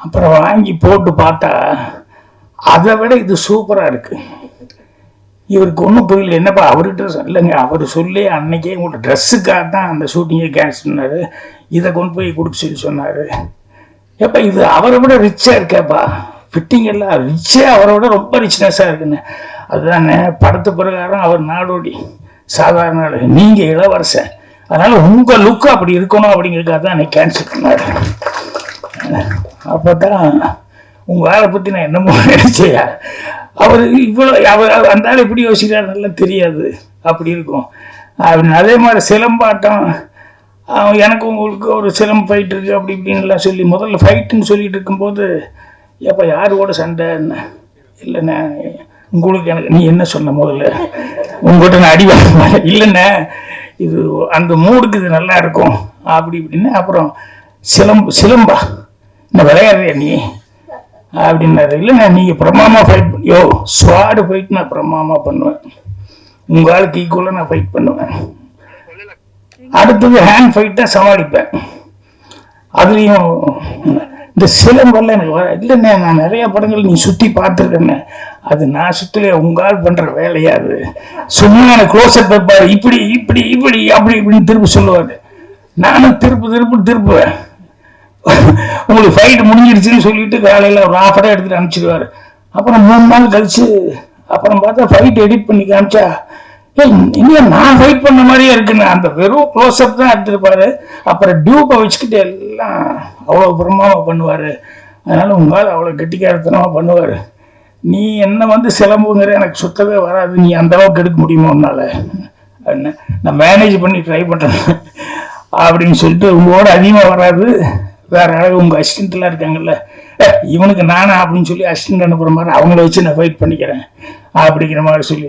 அப்புறம் வாங்கி போட்டு பார்த்தா அதை விட இது சூப்பராக இருக்கு. இவருக்கு ஒன்றும் புரியல, என்னப்பா அவர்கிட்ட இல்லைங்க, அவர் சொல்லி அன்னைக்கே உங்களோட ட்ரெஸ்ஸுக்காக தான் அந்த ஷூட்டிங்கை கேன்சல் பண்ணாரு, இதை கொண்டு போய் கொடுக்க சொல்லி சொன்னார். ஏப்பா இது அவரை விட ரிச்சாக இருக்கேப்பா, ஃபிட்டிங் எல்லாம் ரிச்சே அவரை விட ரொம்ப ரிச்னஸாக இருக்குன்னு. அதுதானே படத்து பிரகாரம் அவர் நாடோடி சாதாரண ஆள், நீங்கள் இளவரசன், அதனால உங்கள் லுக்கு அப்படி இருக்கணும் அப்படிங்கிறதுக்காக தான் அன்னைக்கு கேன்சல் பண்ணார். அப்போ தான் உங்கள் ஆளை பற்றி நான் என்னமோ நினைச்சேயா, அவர் இவ்வளோ அவர் அந்த ஆள் எப்படி யோசிக்கிறார் நல்லா தெரியாது, அப்படி இருக்கும் அப்படின்னு. அதே மாதிரி சிலம்பாட்டம், எனக்கு உங்களுக்கு ஒரு சிலம்பு ஃபைட் இருக்குது அப்படி இப்படின்லாம் சொல்லி முதல்ல ஃபைட்டுன்னு சொல்லிட்டு இருக்கும்போது, எப்போ யாரோட சண்டை என்ன இல்லைண்ணே உங்களுக்கு எனக்கு நீ என்ன சொன்ன முதல்ல உங்கள்கிட்ட நான் அடி வாங்க இல்லைண்ணே இது அந்த மூடுக்கு இது நல்லா இருக்கும் அப்படி இப்படின்னு. அப்புறம் சிலம்பா என்ன விளையாடுறியா நீ அப்படின்னாரு. இல்லைண்ணா நீங்கள் பிரமாதமாக ஃபைட் பண்ணியோ, ஸ்வாடு ஃபைட் நான் பிரமாதமாக பண்ணுவேன், உங்கள் ஆளுக்கு ஈக்குவலாக நான் ஃபைட் பண்ணுவேன். அடுத்தது ஹேண்ட் ஃபைட்டாக சமாளிப்பேன், அதுலேயும் இந்த சிலம்பெல்லாம் எனக்கு வர இல்லைண்ணே, நான் நிறைய படங்கள் நீ சுற்றி பார்த்துருக்கேண்ணே, அது நான் சுற்றலையே உங்கள் ஆள் பண்ணுற வேலையாது, சும்மா எனக்கு க்ளோஸ்அப் வைப்பார், இப்படி இப்படி இப்படி அப்படி இப்படின்னு திருப்பி சொல்லுவார். நானும் திருப்புவேன். உங்களுக்கு ஃபைட் முடிஞ்சிருச்சுன்னு சொல்லிட்டு காலையில் ஒரு ½ எடுத்துகிட்டு அனுப்பிச்சிடுவார். அப்புறம் 3 நாள் கழிச்சு அப்புறம் பார்த்தா ஃபைட் எடிட் பண்ணி காமிச்சா, இன்னும் நான் ஃபைட் பண்ண மாதிரியே இருக்குன்னு அந்த வெறும் க்ளோஸ்அப் தான் எடுத்துருப்பாரு. அப்புறம் டியூப்பை வச்சுக்கிட்டு எல்லாம் அவ்வளோ பிரமாதமாக பண்ணுவார். அதனால் உங்களால் அவ்வளோ கெட்டிக்காரத்தனமாக பண்ணுவார். நீ என்ன வந்து சிலம்புங்கிற எனக்கு சுத்தவே வராது, நீ அந்த அளவுக்கு எடுக்க முடியுமா உன்னால் அப்படின்னு நான் மேனேஜ் பண்ணி ட்ரை பண்ணுறேன் அப்படின்னு சொல்லிட்டு, உங்களோட அதிகமாக வராது, வேற யாராவது உங்கள் அசிஸ்டண்ட்லாம் இருக்காங்கல்ல இவனுக்கு நானா அப்படின்னு சொல்லி அசிஸ்டண்ட் அனுப்புகிற மாதிரி அவங்கள வச்சு நான் ஃபைட் பண்ணிக்கிறேன் அப்படிங்கிற மாதிரி சொல்லி.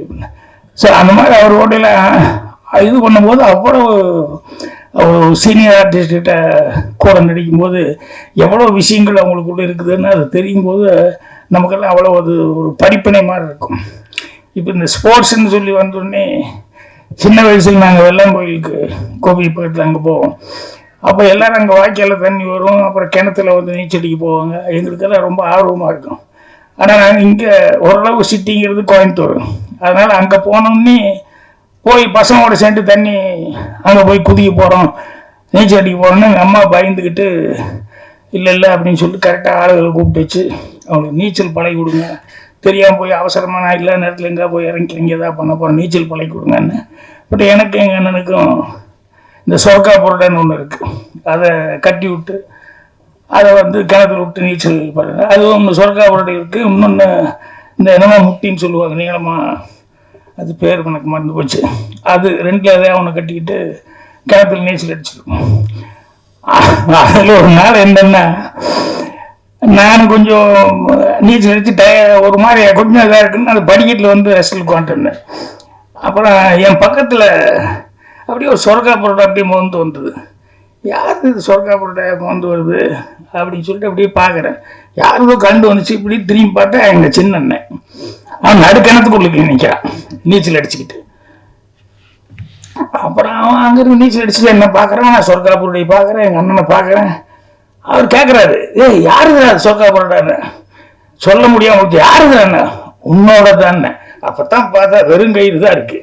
ஸோ அந்த மாதிரி அவரோடையில் இது பண்ணும்போது அவ்வளோ ஒரு சீனியர் ஆர்டிஸ்ட்கிட்ட கூட நடிக்கும்போது எவ்வளோ விஷயங்கள் அவங்களுக்குள்ள இருக்குதுன்னு அது தெரியும் போது நமக்கெல்லாம் அவ்வளோ ஒரு படிப்பினை மாதிரி இருக்கும். இப்போ இந்த ஸ்போர்ட்ஸ்ன்னு சொல்லி வந்தோடனே சின்ன வயசில் நாங்கள் வெள்ளாங்கோயிலுக்கு கோபி பக்கத்தில் அங்கே போவோம். அப்போ எல்லோரும் அங்கே வாய்க்காலில் தண்ணி வரும், அப்புறம் கிணத்துல வந்து நீச்சடிக்க போவாங்க. எங்களுக்கெல்லாம் ரொம்ப ஆர்வமாக இருக்கும். ஆனால் நாங்கள் இங்கே ஓரளவு சிட்டிங்கிறது கோயம்புத்தூர், அதனால் அங்கே போனோடனே போய் பசங்களோட சேர்ந்து தண்ணி அங்கே போய் குதிக்க போகிறோம், நீச்சல் அடிக்க போகிறோன்னு எங்கள் அம்மா பயந்துக்கிட்டு இல்லை அப்படின்னு சொல்லிட்டு கரெக்டாக ஆளுகளை கூப்பிட்டு வச்சு அவங்களுக்கு நீச்சல் பழகி கொடுங்க, தெரியாமல் போய் அவசரமாக நான் இல்லை நேரத்தில் எங்கே போய் இறங்கி எங்கே தான் பண்ண போகிறேன், நீச்சல் பழகி கொடுங்கன்னு. பட் எனக்கு எங்கள் அண்ணனுக்கும் இந்த சொர்க்கா புரடைன்னு ஒன்று இருக்குது, அதை கட்டி விட்டு அதை வந்து கிணத்துல விட்டு நீச்சல் பண்ணுங்க. அதுவும் ஒன்று சொர்க்கா புரடை இருக்குது. இன்னொன்று இந்த என்னமா முட்டின்னு சொல்லுவாங்க நீளமாக, அது பேர் எனக்கு மறந்து போச்சு. அது ரெண்டில் எதாவது ஒன்று கட்டிக்கிட்டு கிணத்துல நீச்சல் அடிச்சிருக்கோம். அதில் ஒரு நாள் என்னென்னா, நான் கொஞ்சம் நீச்சல் அடிச்சு ஒரு மாதிரி கொஞ்சம் இதாக இருக்குன்னு அந்த படிக்கட்டில் வந்து ரெஸ்டில் உட்காந்துருந்தேன். அப்புறம் என் பக்கத்தில் அப்படியே ஒரு சொர்க்கா புரோட்டா அப்படியே மோந்து வந்தது. யார் இது சொர்க்கா புரோட்டா மோந்து வருது அப்படின்னு சொல்லிட்டு அப்படியே பார்க்குறேன். யாருதோ கண்டு வந்துச்சு. இப்படி திரும்பி பார்த்தா எங்கள் சின்ன அண்ணன் அவன் நடுக்கிணத்துக்குள்ள நிற்கிறான் நீச்சல் அடிச்சுக்கிட்டு. அப்புறம் அவன் அங்கிருந்து நீச்சல் அடிச்சுட்டு என்ன பார்க்குறான், நான் சொர்க்கா புரோட்டையை பார்க்குறேன், எங்கள் அண்ணனை பார்க்குறேன். அவர் கேட்குறாரு, யாருது சொர்க்கா புரோட்டான்னு சொல்ல முடியாம, யாருது அண்ணன், உன்னோட தானே. அப்பதான் பார்த்தா வெறும் கயிறு தான் இருக்கு.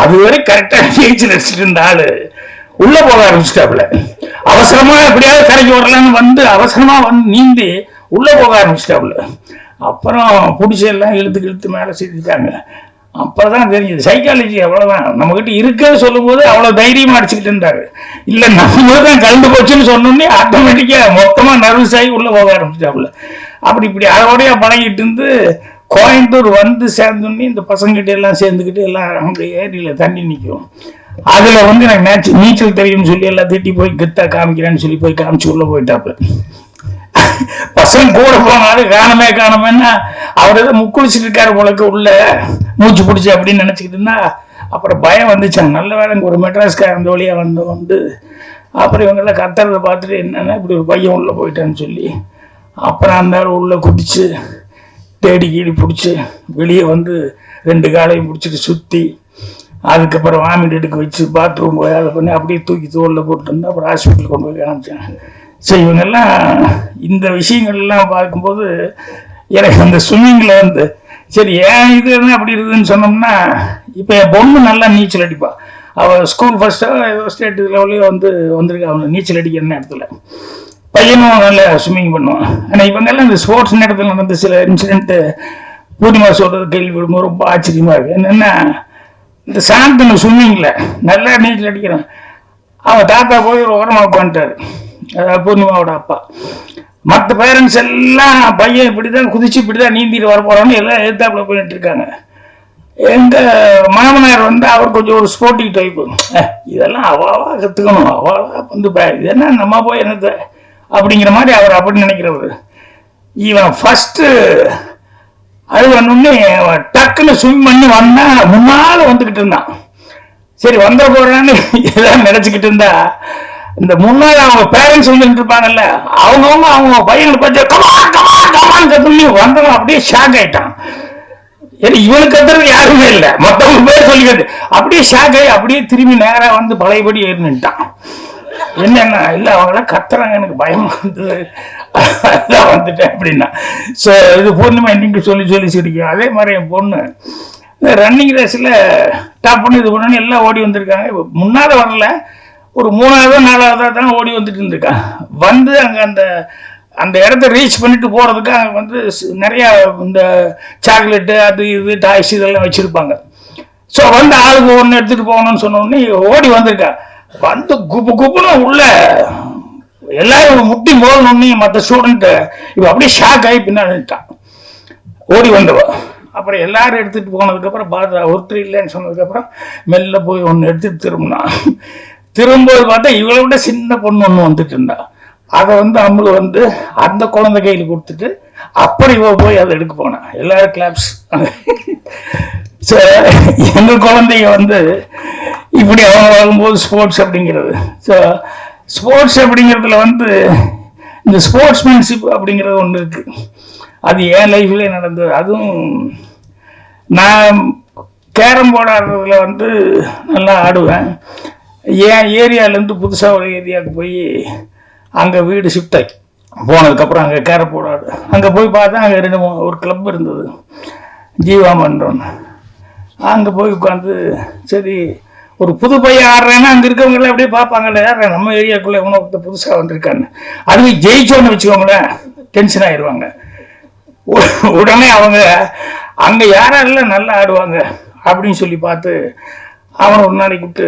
அதுவரை கரெக்டா நீச்சல் அடிச்சுட்டு இருந்த ஆளு உள்ள போக ஆரம்பிச்சிட்டாப்புல. அவசரமா எப்படியாவது கரைக்கு வரலான்னு வந்து அவசரமா வந்து நீந்தி உள்ள போக ஆரம்பிச்சிட்டாப்புல. அப்புறம் பிடிச்சி எல்லாம் இழுத்து மேலே சேர்த்துட்டாங்க. அப்பதான் தெரிஞ்சது சைக்காலஜி அவ்வளவுதான். நம்ம கிட்ட இருக்குன்னு சொல்லும் போது அவ்வளவு தைரியமா அடிச்சுக்கிட்டு இருந்தாரு. இல்ல நம்ம தான் கலந்து போச்சுன்னு சொன்னோன்னே ஆட்டோமேட்டிக்கா மொத்தமா நர்வஸ் ஆகி உள்ள போக ஆரம்பிச்சிட்டாப்புல. இப்படி அதோடய பழகிட்டு இருந்து கோயம்புத்தூர் வந்து சேர்ந்தோன்னே இந்த பசங்கிட்ட எல்லாம் சேர்ந்துக்கிட்டு எல்லாம் அவங்க ஏரியில தண்ணி நிற்கும். அதுல வந்து எனக்கு நீச்சல் தெரியும்னு சொல்லி எல்லாம் திட்டி போய் கெத்தா காமிக்கிறேன்னு சொல்லி போய் காமிச்சு உள்ள போயிட்டாப்புல. பசங்க கூட போனாலும் காணமேன்னா அவர் ஏதோ முக்குளிச்சுட்டு இருக்காரு போலக்கு உள்ள மூச்சு பிடிச்சி அப்படின்னு நினைச்சுக்கிட்டு இருந்தா அப்புறம் பயம் வந்துச்சாங்க. நல்ல வேலை ஒரு மெட்ராஸ்கார அந்த வழியா வந்து அப்புறம் இவங்கெல்லாம் கத்துறதை பார்த்துட்டு என்னன்னா இப்படி ஒரு பையன் உள்ள போயிட்டான்னு சொல்லி அப்புறம் அந்த உள்ள குதிச்சு தேடி கீடி பிடிச்சி வெளியே வந்து 2 காலையும் பிடிச்சிட்டு சுற்றி அதுக்கப்புறம் வாமிட் எடுக்க வச்சு பாத்ரூம் போய் அதை பண்ணி அப்படியே தூக்கி தோளில் போட்டு வந்து அப்புறம் ஹாஸ்பிட்டல் கொண்டு போய் காமிச்சேன். ஸோ இவங்கெல்லாம் இந்த விஷயங்கள்லாம் பார்க்கும்போது எனக்கு அந்த ஸ்விம்மிங்கில் வந்து சரி ஏன் இது என்ன அப்படி இருக்குதுன்னு சொன்னோம்னா, இப்போ என் பொண்ணு நல்லா நீச்சல் அடிப்பாள். அவள் ஸ்கூல் ஃபர்ஸ்ட்டாக ஏதோ ஸ்டேட் லெவலையோ வந்திருக்கா அவங்க நீச்சல் அடிக்கிற நேரத்தில். பையனும் நல்லா ஸ்விம்மிங் பண்ணுவான். ஆனால் இவங்கெல்லாம் இந்த ஸ்போர்ட்ஸ் நேரத்தில் நடந்த சில இன்சிடென்ட்டு பூர்ணிமா சொல்கிறது கேள்விப்படும்போது ரொம்ப ஆச்சரியமாக இருக்குது. என்னென்னா, இந்த சாந்தனு ஸ்விம்மிங்கில் நல்லா நீச்சல் அடிக்கிறான். அவன் தாத்தா போய் ஒரு ஓரமாக உட்காந்துட்டார், அதாவது பூர்ணிமாவோட அப்பா. மற்ற பேரண்ட்ஸ் எல்லாம் பையன் இப்படிதான் குதிச்சு இப்படிதான் நீந்திட்டு வர போறான்னு எல்லாம் எதிர்த்தாப்புல போயிட்டு இருக்காங்க. எங்க மாமனார் வந்து அவர் கொஞ்சம் ஒரு ஸ்போர்ட்டிங் டைப்பு. இதெல்லாம் அவாவா கத்துக்கணும், அவாவா வந்து இது என்ன நம்ம போய் என்னது அப்படிங்கிற மாதிரி அவர் அப்படி நினைக்கிறவர். இவன் ஃபர்ஸ்ட் அது வந்தோடனே டக்குன்னு ஸ்விம் பண்ணி வந்தா முன்னால வந்துகிட்டு இருந்தான். சரி வந்த போறான்னு ஏதாவது நினைச்சுக்கிட்டு இருந்தா இந்த முன்னாடி அவங்க பேரண்ட்ஸ் வந்துட்டு இருப்பாங்கல்ல, அவங்க பையனை பார்த்து கமான் கத்துன்னு வந்தவன் அப்படியே ஷாக் ஆயிட்டான். ஏன்னா இவனுக்கு கத்துறது யாருமே இல்லை, மற்றவங்க பேர் சொல்லிக்கிறது. அப்படியே ஷாக் ஆகி அப்படியே திரும்பி நேரா வந்து பழையபடி ஏறிட்டான். என்னன்னா இல்லை அவங்களாம் கத்துறாங்க, எனக்கு பயமா இருந்தது, அதான் வந்துட்டேன் அப்படின்னா. ஸோ இது பூர்ணிமா இன்னைக்கு சொல்லி சிரிக்கும். அதே மாதிரி என் பொண்ணு இந்த ரன்னிங் ரேஸில் டாப் பண்ணி இது பண்ணி எல்லாம் ஓடி வந்திருக்காங்க. முன்னால வரல, ஒரு 3வது 4வது தான் ஓடி வந்துட்டு இருந்திருக்கான். வந்து அங்கே அந்த இடத்த ரீச் பண்ணிட்டு போகிறதுக்கு அங்கே வந்து நிறையா இந்த சாக்லேட்டு அது இது டாய்ஸ் இதெல்லாம் வச்சுருப்பாங்க. ஸோ வந்து ஆளுக்கு ஒன்று எடுத்துகிட்டு போகணும்னு சொன்னோடனே ஓடி வந்திருக்கா. வந்து குப்புன்னு உள்ள எல்லாரும் முட்டி போகணும்னு மற்ற ஸ்டூடெண்ட்டு இவ அப்படியே ஷாக் ஆகி பின்னாடிட்டான் ஓடி வந்தவ. அப்புறம் எல்லாரும் எடுத்துகிட்டு போனதுக்கப்புறம் பார்த்தா ஒருத்தர் இல்லைன்னு சொன்னதுக்கப்புறம் மெல்ல போய் ஒன்று எடுத்துகிட்டு திரும்பும்போது பார்த்தா இவளை விட சின்ன பொண்ணு ஒன்று வந்துட்டு இருந்தா. அதை வந்து அம்மளு வந்து அந்த குழந்தை கையில் கொடுத்துட்டு அப்படி இவ போய் அதை எடுக்க போனான். எல்லாரும் கிளாப்ஸ். எங்க குழந்தைங்க வந்து இப்படி அவங்க வரும்போது ஸ்போர்ட்ஸ் அப்படிங்கிறது. ஸோ ஸ்போர்ட்ஸ் அப்படிங்கிறதுல வந்து இந்த ஸ்போர்ட்ஸ்மேன்ஷிப் அப்படிங்கிறது ஒன்று இருக்குது. அது என் லைஃப்லேயே நடந்தது. அதுவும் நான் கேரம் போர்டு ஆடுறதுல வந்து நல்லா ஆடுவேன். என் ஏரியாவிலேருந்து புதுசாக ஒரு ஏரியாவுக்கு போய் அங்கே வீடு ஷிஃப்ட் ஆகி போனதுக்கப்புறம் அங்கே கேரம் போர்டு ஆடு அங்கே போய் பார்த்தா அங்கே ஒரு கிளப் இருந்தது, ஜீவா மன்றோன்னு. அங்கே போய் உட்காந்து சரி ஒரு புது பையன் ஆடுறேன்னா அங்கே இருக்கவங்களே அப்படியே பார்ப்பாங்கல்ல, யார் நம்ம ஏரியாவுக்குள்ளே எவனோ ஒருத்தர் புதுசாக வந்திருக்கான்னு. அதுவே ஜெயிச்சோன்னு வச்சுக்கோங்களேன் டென்ஷன் ஆயிடுவாங்க. உடனே அவங்க அங்கே யாரெல்லாம் நல்லா ஆடுவாங்க அப்படின்னு சொல்லி பார்த்து அவனை ஒரு நாளைக்கு விட்டு,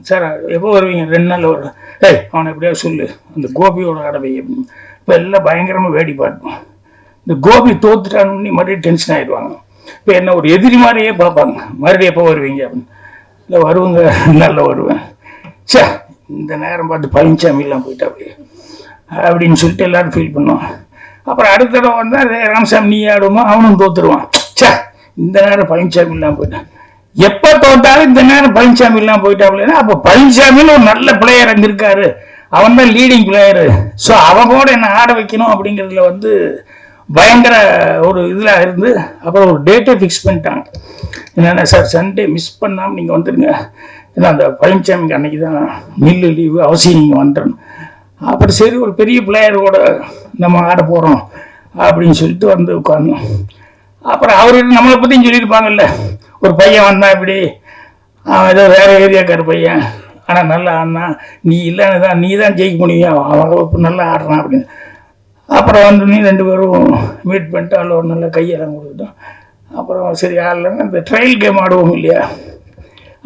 சார் எப்போ வருவீங்க? 2 நாள் வரும். ஏய் அவனை எப்படியாவது சொல்லு அந்த கோபியோட ஆடவை. இப்போ எல்லாம் பயங்கரமாக வேடி பார்ப்போம். இந்த கோபி தோத்துட்டான்னு மறுபடியும் டென்ஷன் ஆகிடுவாங்க. இப்போ என்ன ஒரு எதிரி மாதிரியே பார்ப்பாங்க. மறுபடியும் எப்போ வருவீங்க அப்படின்னு. இல்லை வருவாங்க, நல்லா வருவேன். சே இந்த நேரம் பார்த்து பழனிசாமிலாம் போயிட்டா அப்படி அப்படின்னு சொல்லிட்டு எல்லாரும் ஃபீல் பண்ணுவோம். அப்புறம் அடுத்த தடவை வந்தால் ராமசாமி நீ ஆடுவோமா, அவனும் தோத்துருவான். சே இந்த நேரம் பழனிசாமி இல்லாமல் போயிட்டான். எப்போ தோத்தாலும் இந்த நேரம் பழனிசாமி இல்லாமல் போயிட்டாப்லன்னா அப்போ பழனிசாமின்னு ஒரு நல்ல பிளேயர் அங்கே இருக்காரு, அவன் தான் லீடிங் பிளேயரு. ஸோ அவனோட என்ன ஆட வைக்கணும் அப்படிங்கிறதுல வந்து பயங்கர ஒரு இதில் இருந்து அப்புறம் ஒரு டேட்டை ஃபிக்ஸ் பண்ணிட்டாங்க. என்னென்ன சார் சண்டே மிஸ் பண்ணாமல் நீங்கள் வந்துடுங்க, ஏன்னா அந்த பழனிசாமிக்கு அன்னைக்கு தான் மில்லு லீவு, அவசியம் நீங்கள் வந்துடணும். அப்புறம் சரி ஒரு பெரிய பிளேயரோட நம்ம ஆட போகிறோம் அப்படின்னு சொல்லிட்டு வந்து உட்காரணும். அப்புறம் அவர்கிட்ட நம்மளை பற்றியும் சொல்லியிருப்பாங்கல்ல, ஒரு பையன் வந்தான் இப்படி ஏதோ வேறு ஏரியாக்கார பையன் ஆனால் நல்லா ஆடினா, நீ இல்லைன்னு தான் நீ தான் ஜெயிக்க முடியும், அவன் நல்லா ஆடுறான் அப்படின்னு. அப்புறம் வந்து நீ 2 பேரும் மீட் பண்ணிட்டு அதில் ஒரு நல்ல கையெல்லாம் கொடுத்துட்டோம். அப்புறம் சரி ஆடலன்னு அந்த ட்ரையல் கேம் ஆடுவோம் இல்லையா,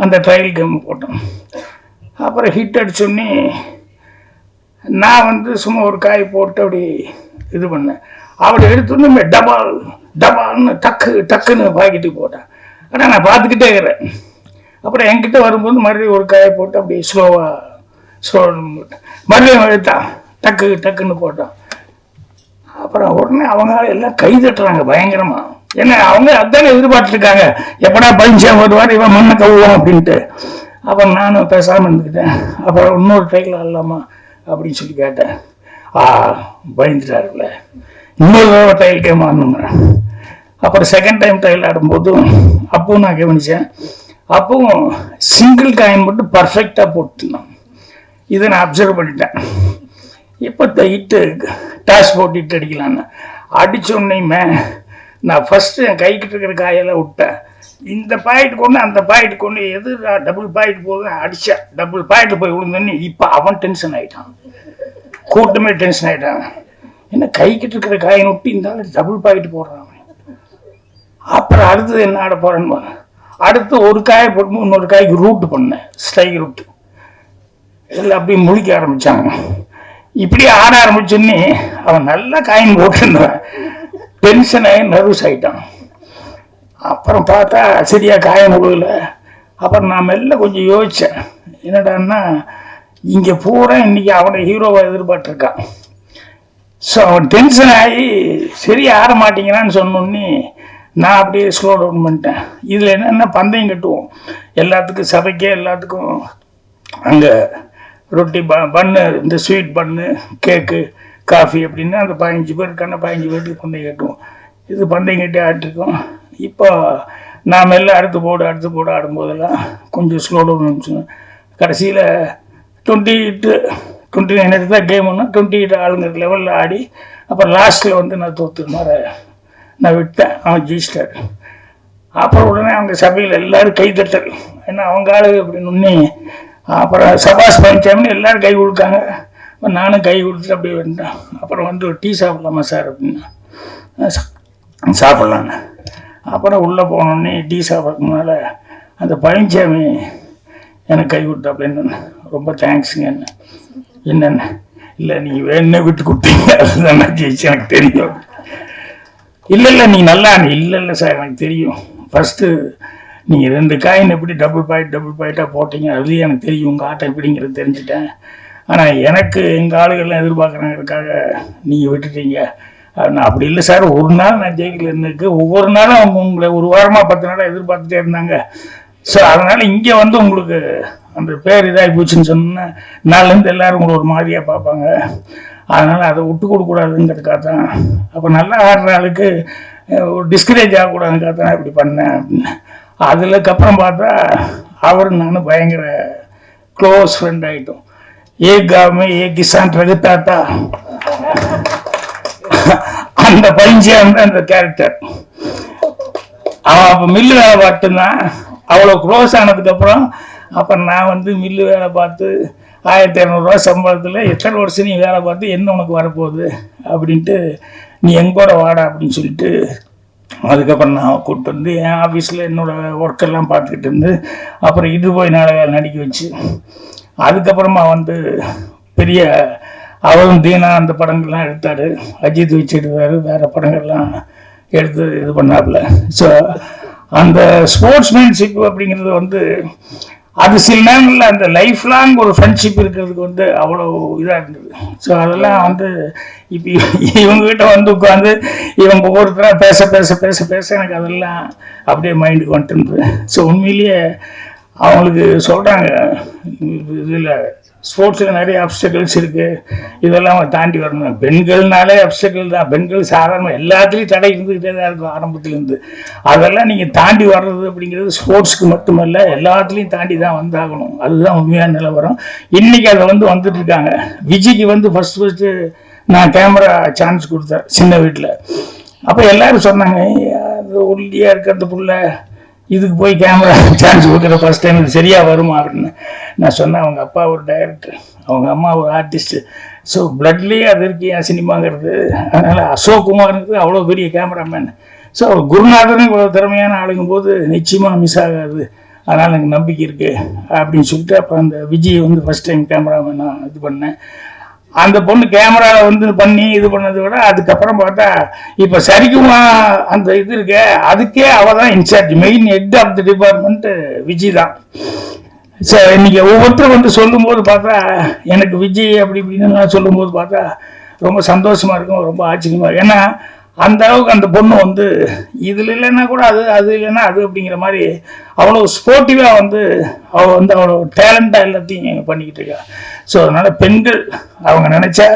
அந்த ட்ரையல் கேம் போட்டோம். அப்புறம் ஹிட் அடிச்சோன்னே நான் வந்து சும்மா ஒரு காய் போட்டு அப்படி இது பண்ணேன். அப்படி எடுத்தோன்னு டபால் டபால்னு டக்குன்னு பாக்கெட்டுக்கு போட்டேன். ஆனால் நான் பார்த்துக்கிட்டே இருக்கிறேன். அப்புறம் என்கிட்ட வரும்போது மறுபடியும் ஒரு காயை போட்டு அப்படி ஸ்லோ மறுபடியும் எடுத்தான், டக்குன்னு போட்டான். அப்புறம் உடனே அவங்க எல்லாம் கை தட்டுறாங்க பயங்கரமா. ஏன்னா அவங்க அதானே எதிர்பார்த்துருக்காங்க, எப்படா பழனிசாமி வருவார் இவன் மண்ணை கவுவான் அப்படின்ட்டு. அப்புறம் நானும் பேசாமல் இருந்துக்கிட்டேன். அப்புறம் இன்னொரு ட்ரையில் ஆடலாமா அப்படின்னு சொல்லி கேட்டேன். பயந்துட்டாருல்ல, இன்னொரு தடவை ட்ரையல் கேம் ஆடணுங்க. அப்புறம் செகண்ட் டைம் ட்ரையல் ஆடும்போதும் அப்பவும் நான் கவனித்தேன். அப்பவும் சிங்கிள் காயின் மட்டும் பர்ஃபெக்டாக போட்டுருந்தோம். இதை நான் அப்சர்வ் பண்ணிட்டேன். இப்போ ஹிட்டு டாஸ் போட்டு ஹிட் அடிக்கலான்னு அடித்தோன்னையுமே நான் ஃபஸ்ட்டு என் கைக்கிட்ட இருக்கிற காயெல்லாம் விட்டேன். இந்த பாயிண்ட் கொண்டு அந்த பாயிண்ட் கொண்டு எது டபுள் பாயிண்ட் போகுது அடித்தேன். டபுள் பாயிண்ட் போய் விழுந்தோன்னே இப்போ அவன் டென்ஷன் ஆகிட்டான், கூட்டமே டென்ஷன் ஆகிட்டான். என்ன கைக்கிட்ட இருக்கிற காயை விட்டு இந்த டபுள் பாயிண்ட் போடுறான். அப்புறம் அடுத்தது என்ன ஆட போகிறேன்னு அடுத்து ஒரு காயை போட்டு இன்னொரு காய்க்கு ரூட் பண்ணேன், ஸ்ட்ரைக் ரூட்டு. எல்லாம் அப்படியே முழிக்க ஆரம்பித்தாங்க. இப்படியே ஆட ஆரம்பிச்சோன்னே அவன் நல்லா காயின் போட்டுருந்தான், டென்ஷன் ஆகி நர்வஸ் ஆகிட்டான். அப்புறம் பார்த்தா சரியா காயின் விழுகல. அப்புறம் நான் மெல்ல கொஞ்சம் யோசித்தேன், என்னடான்னா இங்கே பூரா இன்னைக்கு அவனை ஹீரோவை எதிர்பார்த்துருக்கான். ஸோ அவன் டென்ஷன் ஆகி சரி ஆட மாட்டேங்கிறான்னு சொன்னோன்னே நான் அப்படியே ஸ்லோ டவுன் பண்ணிட்டேன். இதில் என்னென்ன பந்தயம் கட்டுவோம் எல்லாத்துக்கும், சபைக்கே எல்லாத்துக்கும் அங்கே ரொட்டி பன்னு, இந்த ஸ்வீட் பன்னு, கேக்கு, காஃபி அப்படின்னு அந்த 15 பேருக்கான 15 பேருக்கு பந்தயம் கட்டுவோம். இது பந்தயம் கட்டி ஆடிட்டுருக்கோம். இப்போ நாம் எல்லாம் அடுத்து போடு ஆடும்போதெல்லாம் கொஞ்சம் ஸ்லோ டவுன் அனுப்பிச்சுங்க. கடைசியில் 29 எடுத்து தான் கேம் ஒன்று 28 ஆளுங்கிற லெவலில் ஆடி அப்புறம் லாஸ்ட்டில் வந்து நான் தோற்று மாதிரி நான் விட்டேன். அவன் ஜெயிச்சிட்டார். அப்புறம் உடனே அவங்க சபையில் எல்லோரும் கை தட்டல், ஏன்னா அவங்க ஆளு அப்படின்னு. அப்புறம் சபாஸ் பழனிசாமின்னு எல்லோரும் கை கொடுக்காங்க. நானும் கை கொடுத்துட்டு அப்படியே வந்துட்டேன். அப்புறம் வந்து ஒரு டீ சாப்பிடலாமா சார் அப்படின்னா, சாப்பிட்லான்னு. அப்புறம் உள்ளே போனோடனே டீ சாப்பிட்றதுனால அந்த பழனிசாமி எனக்கு கை கொடுத்தா அப்படின்னு, ரொம்ப தேங்க்ஸுங்க. என்னென்ன இல்லை நீங்கள் வேணுன்னே விட்டு கொடுத்தீங்க, அதுதான் நான் ஜெயிச்சு எனக்கு தெரியும். இல்லை நீ நல்லா இல்லை சார் எனக்கு தெரியும், ஃபஸ்ட்டு நீங்கள் 2 காயின் எப்படி டபுள் பாயிண்ட்டாக போட்டீங்க அதுலேயும் எனக்கு தெரியும் உங்கள் ஆட்டம் எப்படிங்கிறது தெரிஞ்சுட்டேன். ஆனால் எனக்கு எங்கள் ஆளுகள்லாம் எதிர்பார்க்குறாங்கிறதுக்காக நீங்கள் விட்டுட்டீங்க. நான் அப்படி இல்லை சார், ஒரு நாள் நான் ஜெயிக்கல இருந்துருக்கு, ஒவ்வொரு நாளும் அவங்க உங்களை ஒரு வாரமாக 10 நாளாக எதிர்பார்த்துட்டே இருந்தாங்க. ஸோ அதனால் இங்கே வந்து உங்களுக்கு அந்த பேர் இதாகி போச்சுன்னு சொன்னா நாளிலேருந்து எல்லாரும் கூட ஒரு மாதிரியாக பார்ப்பாங்க. அதனால் அதை விட்டு கொடுக்கூடாதுங்கிறதுக்காக தான். அப்போ நல்லா ஆடுற ஆளுக்கு ஒரு டிஸ்கரேஜ் ஆகக்கூடாதுங்கிறதுக்காக தான் இப்படி பண்ணேன் அப்படின்னு. அதுக்கப்புறம் பார்த்தா அவரும் நானும் பயங்கர க்ளோஸ் ஃப்ரெண்ட் ஆகிட்டோம். ஏ காமே ஏ கிசான் ரகுதாத்தா, அந்த பையன் வந்து அந்த கேரக்டர். அவன் அப்போ மில்லு வேலை பார்த்துதான் அவ்வளோ க்ளோஸ் ஆனதுக்கப்புறம் அப்புறம் நான் வந்து மில்லு வேலை பார்த்து 1200 சம்பளத்தில் எத்தனை வருஷம் நீ வேலை பார்த்து என்ன உனக்கு வரப்போகுது அப்படின்ட்டு நீ எங்கூட வாடா அப்படின்னு சொல்லிட்டு அதுக்கப்புறம் நான் கூப்பிட்டு வந்து என் ஆஃபீஸில் என்னோடய ஒர்க்கெல்லாம் பார்த்துக்கிட்டு இருந்து அப்புறம் இது போய் நாடகம் நடிக்க வச்சு அதுக்கப்புறமா வந்து பெரிய அவரும் தீனா அந்த படங்கள்லாம் எடுத்தார். அஜித் வச்சு எடுத்தார், வேறு படங்கள்லாம் எடுத்து இது பண்ணாப்புல. ஸோ அந்த ஸ்போர்ட்ஸ்மேன்ஷிப் அப்படிங்கிறது வந்து அது சில நேரங்களில் அந்த லைஃப் லாங் ஒரு ஃப்ரெண்ட்ஷிப் இருக்கிறதுக்கு வந்து அவ்வளோ இதாக இருந்தது. ஸோ அதெல்லாம் வந்து இப்போ இவங்ககிட்ட வந்து உட்காந்து இவங்க ஒவ்வொருத்தராக பேச பேச பேச பேச எனக்கு அதெல்லாம் அப்படியே மைண்டுக்கு வந்துட்டு இருந்தது. ஸோ உண்மையிலேயே அவங்களுக்கு சொல்கிறாங்க இதில் ஸ்போர்ட்ஸில் நிறைய அப்டக்கிள்ஸ் இருக்குது, இதெல்லாம் தாண்டி வரணும். பெண்கள்னாலே அப்டக்கிள் தான், பெண்கள் சாதாரண எல்லாத்துலேயும் தடை இருந்துக்கிட்டே தான் இருக்கும் ஆரம்பத்துலேருந்து. அதெல்லாம் நீங்கள் தாண்டி வர்றது அப்படிங்கிறது ஸ்போர்ட்ஸ்க்கு மட்டுமல்ல எல்லாத்துலேயும் தாண்டி தான் வந்தாகணும். அதுதான் உண்மையான நிலவரம். இன்றைக்கி அதை வந்து வந்துட்டுருக்காங்க. விஜய்க்கு வந்து ஃபஸ்ட்டு நான் கேமரா சான்ஸ் கொடுத்தேன் சின்ன வீட்டில். அப்போ எல்லோரும் சொன்னாங்க அது ஒல்லியாக இருக்கிறது புள்ள இதுக்கு போய் கேமரா சான்ஸ் கொடுக்குற ஃபஸ்ட் டைம் இது சரியாக வருமா அப்படின்னு. நான் சொன்னேன் அவங்க அப்பா ஒரு டைரக்டர், அவங்க அம்மா ஒரு ஆர்டிஸ்ட்டு. ஸோ பிளட்லேயே அது இருக்கு என் சினிமாங்கிறது. அதனால் அசோக் குமாருக்கு அவ்வளோ பெரிய கேமராமேன். ஸோ அவர் குருநாதனும் இவ்வளோ திறமையான ஆளுங்கும் போது நிச்சயமாக மிஸ் ஆகாது, அதனால் எனக்கு நம்பிக்கை இருக்குது அப்படின்னு சொல்லிட்டு அப்போ அந்த விஜய் வந்து ஃபஸ்ட் டைம் கேமராமேன் நான் இது பண்ணேன். அந்த பொண்ணு கேமராவில் வந்து பண்ணி இது பண்ணதை விட அதுக்கப்புறம் பார்த்தா இப்போ சரிக்குமா அந்த இது இருக்க அதுக்கே அவள் தான் incharge, main head of the department Vijay தான். சரி இன்னைக்கு ஒவ்வொருத்தரும் வந்து சொல்லும்போது பார்த்தா எனக்கு விஜய் அப்படி இப்படின்னு சொல்லும்போது பார்த்தா ரொம்ப சந்தோஷமாக இருக்கும், ரொம்ப ஆச்சரியமாக இருக்கும். ஏன்னா அந்த அளவுக்கு அந்த பொண்ணு வந்து இதில் இல்லைன்னா கூட அது அது இல்லைன்னா அது அப்படிங்கிற மாதிரி அவ்வளோ ஸ்போர்ட்டிவாக வந்து அவள் வந்து அவ்வளோ டேலண்டாக எல்லாத்தையும் பண்ணிக்கிட்டு இருக்கா. ஸோ அதனால் பெண்கள் அவங்க நினச்சா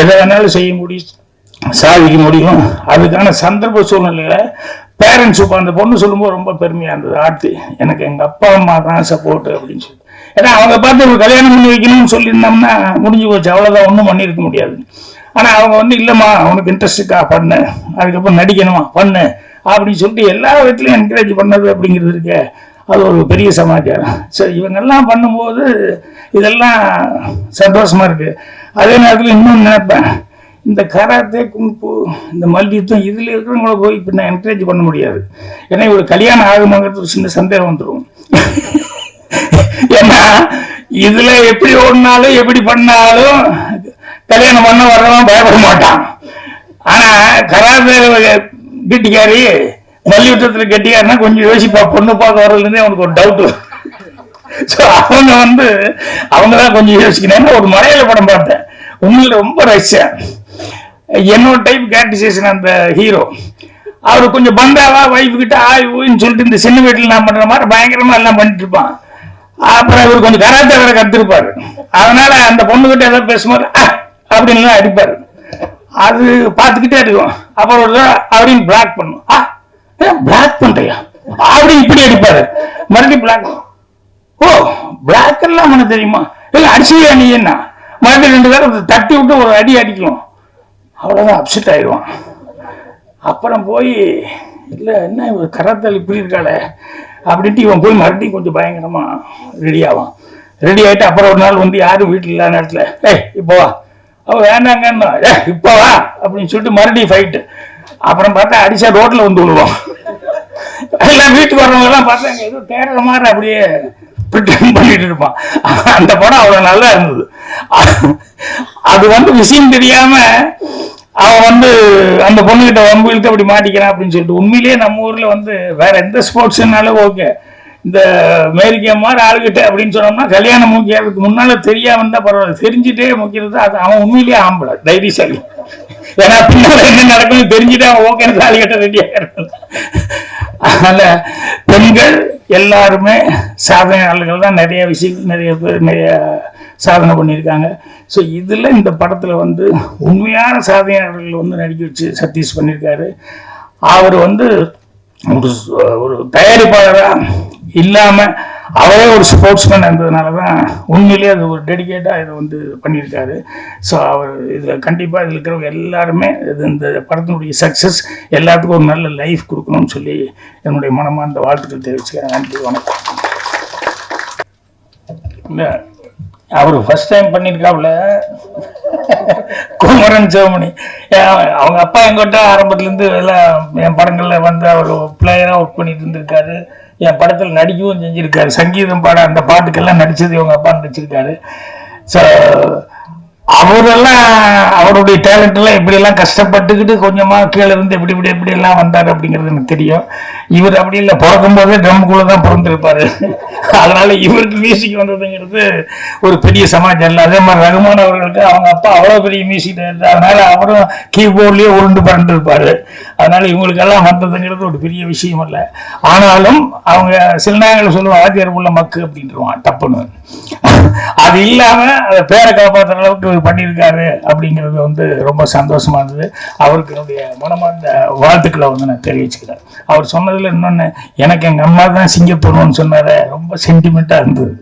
எதை வேணாலும் செய்ய முடியும், சாதிக்க முடியும். அதுக்கான சந்தர்ப்ப சூழ்நிலையில் பேரண்ட்ஸ் இப்போ அந்த பொண்ணு சொல்லும்போது ரொம்ப பெருமையாக இருந்தது. ஆர்த்தி எனக்கு எங்கள் அப்பா அம்மா தான் சப்போர்ட்டு அப்படின்னு சொல்லி. ஏன்னா அவங்க பார்த்து ஒரு கல்யாணம் பண்ணி வைக்கணும்னு சொல்லியிருந்தோம்னா முடிஞ்சு போச்சு, அவ்வளோதான், ஒன்றும் பண்ணியிருக்க முடியாது. ஆனால் அவங்க வந்து இல்லைம்மா உனக்கு இன்ட்ரெஸ்ட்டுக்கா பண்ணு, அதுக்கப்புறம் நடிக்கணுமா பண்ணு அப்படின்னு சொல்லிட்டு எல்லா விதத்துலையும் என்கரேஜ் பண்ணது அப்படிங்கிறது இருக்கு. அது ஒரு பெரிய சமாச்சாரம். சரி இவங்கெல்லாம் பண்ணும்போது இதெல்லாம் சந்தோஷமாக இருக்குது. அதே நேரத்தில் இன்னொன்று நினைப்பேன், இந்த கராத்தே குங்ஃபு இந்த மல்யுத்தம் இதில் இருக்கிறவங்கள போய் இப்போ நான் என்கரேஜ் பண்ண முடியாது. ஏன்னா இவர் கல்யாணம் ஆகுமாங்கிறது ஒரு சின்ன சந்தேகம் வந்துடும். ஏன்னா இதில் எப்படி ஓடினாலும் எப்படி பண்ணாலும் கல்யாணம் பண்ண வரலாம் பயப்பட மாட்டான். ஆனால் கராத்தே கெட்டிக்காரி மல்யுத்தத்தில் கெட்டிக்காருன்னா கொஞ்சம் யோசிப்பா, பொண்ணு பார்க்க வர்றதுலேருந்தே அவனுக்கு ஒரு டவுட்டு. ஸோ அவங்க வந்து அவங்க தான் கொஞ்சம் யோசிக்கணும். ஏன்னா ஒரு மலையாள படம் பார்த்தேன், உண்மையில் ரொம்ப ரஷ்யா என்னோட டைப் கேரக்டரைசேஷன். அந்த ஹீரோ அவர் கொஞ்சம் பந்தாவா வைஃப் கிட்ட ஊன்னு சொல்லிட்டு இந்த சின்ன வீட்டில் நான் பண்ணுற மாதிரி பயங்கரமாக எல்லாம் பண்ணிட்டு இருப்பான். அப்புறம் இவர் கொஞ்சம் கராத்தே வேற கற்றுருப்பாரு. அதனால அந்த பொண்ணுகிட்ட ஏதாவது பேசும்போது அப்படின்லாம் அடிப்பார். அது பார்த்துக்கிட்டே இருக்கும். அப்புறம் ஒரு அப்படின்னு பிளாக் பண்ணும், பிளாக் பண்றியா அப்படின்னு இப்படி அடிப்பாரு. மறுபடியும் பிளாக், ஓ பிளாக் எல்லாம் பண்ண தெரியுமா, இல்லை அடிச்சியா நீ என்ன, மறுபடியும் 2 பேரை தட்டி விட்டு ஒரு அடி அடிக்கணும், அவ்வளோதான் அப்செட் ஆயிடுவான். அப்புறம் போய் இல்லை என்ன இவர் கராத்தல் இப்படி இருக்காளே அப்படின்ட்டு இவன் போய் மறுபடியும் கொஞ்சம் பயங்கரமாக ரெடி ஆவான். ரெடி ஆகிட்டு அப்புறம் ஒரு நாள் வந்து யாரும் வீட்டில் இல்லாத நேரத்தில் இப்போ வா, அவள் வேண்டாங்கன்னு இப்போ வா அப்படின்னு சொல்லிட்டு மறுபடியும் ஃபைட்டு. அப்புறம் பார்த்தா அடிச்சா ரோட்டில் வந்து விழுவோம். எல்லாம் வீட்டுக்கு வர்றவங்கெல்லாம் பார்த்தாங்க ஏதோ தேடுற மாதிரி அப்படியே ப்ரிட்டன் பண்ணிட்டு இருப்பான். அந்த படம் அவ்வளோ நல்லா இருந்தது. அது வந்து விஷயம் தெரியாம அவன் வந்து அந்த பொண்ணுகிட்ட வம்புகிட்ட அப்படி மாட்டிக்கிறான் அப்படின்னு சொல்லிட்டு. உண்மையிலேயே நம்ம ஊர்ல வந்து வேற எந்த ஸ்போர்ட்ஸ்னாலும் ஓகே, இந்த அமெரிக்கா மாதிரி ஆளுகிட்ட அப்படின்னு சொன்னோம்னா கல்யாணம் முக்கியறதுக்கு முன்னால தெரியாம இருந்தா பரவாயில்ல, தெரிஞ்சுட்டே முக்கியது அது அவன் உண்மையிலேயே ஆம்பளை தைரியசாலி. ஏன்னா பின்னால என்ன நடக்கும்னு தெரிஞ்சுட்டு அவன் ஓகே தாலி கட்ட ரெடியாக. அதனால பெண்கள் எல்லாருமே சாதனையாளர்கள் தான். நிறைய விஷயங்கள் நிறைய பேர் நிறைய சாதனை பண்ணியிருக்காங்க. ஸோ இதில் இந்த படத்தில் வந்து உண்மையான சாதனையாளர்கள் வந்து நடிக்க வச்சு சதீஷ் பண்ணியிருக்காரு. அவர் வந்து ஒரு தயாரிப்பாளராக இல்லாமல் அவரே ஒரு ஸ்போர்ட்ஸ்மேன் இருந்ததுனால தான் உண்மையிலேயே அது ஒரு டெடிக்கேட்டாக இதை வந்து பண்ணியிருக்காரு. ஸோ அவர் இதில் கண்டிப்பாக இதில் இருக்கிறவங்க எல்லாருமே இந்த படத்தினுடைய சக்ஸஸ் எல்லாத்துக்கும் ஒரு நல்ல லைஃப் கொடுக்கணும்னு சொல்லி என்னுடைய மனமார்ந்த வாழ்த்துக்கள் தெரிவிச்சுக்கிறேன். நன்றி, வணக்கம். இல்லை, அவர் ஃபர்ஸ்ட் டைம் பண்ணியிருக்காப்புல குமரன் சிவமணி. அவங்க அப்பா எங்கிட்ட ஆரம்பத்துலேருந்து எல்லாம் என் படங்களில் வந்து அவர் பிளேயராக ஒர்க் பண்ணிட்டு இருந்திருக்காரு. என் படத்தில் நடிக்கவும் செஞ்சுருக்காரு. சங்கீதம் பாட அந்த பாட்டுக்கெல்லாம் நடித்தது இவங்க அப்பா நடிச்சிருக்காரு. ஸோ அவரெல்லாம் அவருடைய டேலண்ட்லாம் எப்படியெல்லாம் கஷ்டப்பட்டுக்கிட்டு கொஞ்சமாக கீழே இருந்து எப்படியெல்லாம் வந்தார் அப்படிங்கிறது எனக்கு தெரியும். இவர் அப்படி இல்லை, பிறக்கும் போதே ட்ரம்குள்ளே தான் பிறந்திருப்பாரு. அதனால இவருக்கு மியூசிக் வந்ததுங்கிறது ஒரு பெரிய சமாச்சாரம் இல்லை. அதே மாதிரி ரகுமான் அவர்களுக்கு அவங்க அப்பா அவ்வளோ பெரிய மியூசிக் டைரக்டர், அதனால அவரும் கீபோர்ட்லேயே உருண்டு பறந்துருப்பாரு. அதனால இவங்களுக்கெல்லாம் வந்ததுங்கிறது ஒரு பெரிய விஷயம் இல்லை. ஆனாலும் அவங்க சில நேரங்களில் சொல்லுவாங்க ஆதியார் உள்ள மக்கு அப்படின்ட்டுருவான் டப்புன்னு. அது இல்லாம அதை பேரை காப்பாற்றுற அளவுக்கு பண்ணியிருக்காரு அப்படிங்கிறது வந்து ரொம்ப சந்தோஷமா இருந்தது. அவருக்கு என்னுடைய மனமார்ந்த வாழ்த்துக்களை வந்து நான் தெரிவிச்சுக்கிறேன். அவர் சொன்னதுல இன்னொன்னு, எனக்கு எங்க அம்மா தான் சிங்கப்பூர்னு சொன்னாரு, ரொம்ப சென்டிமெண்டா இருந்தது.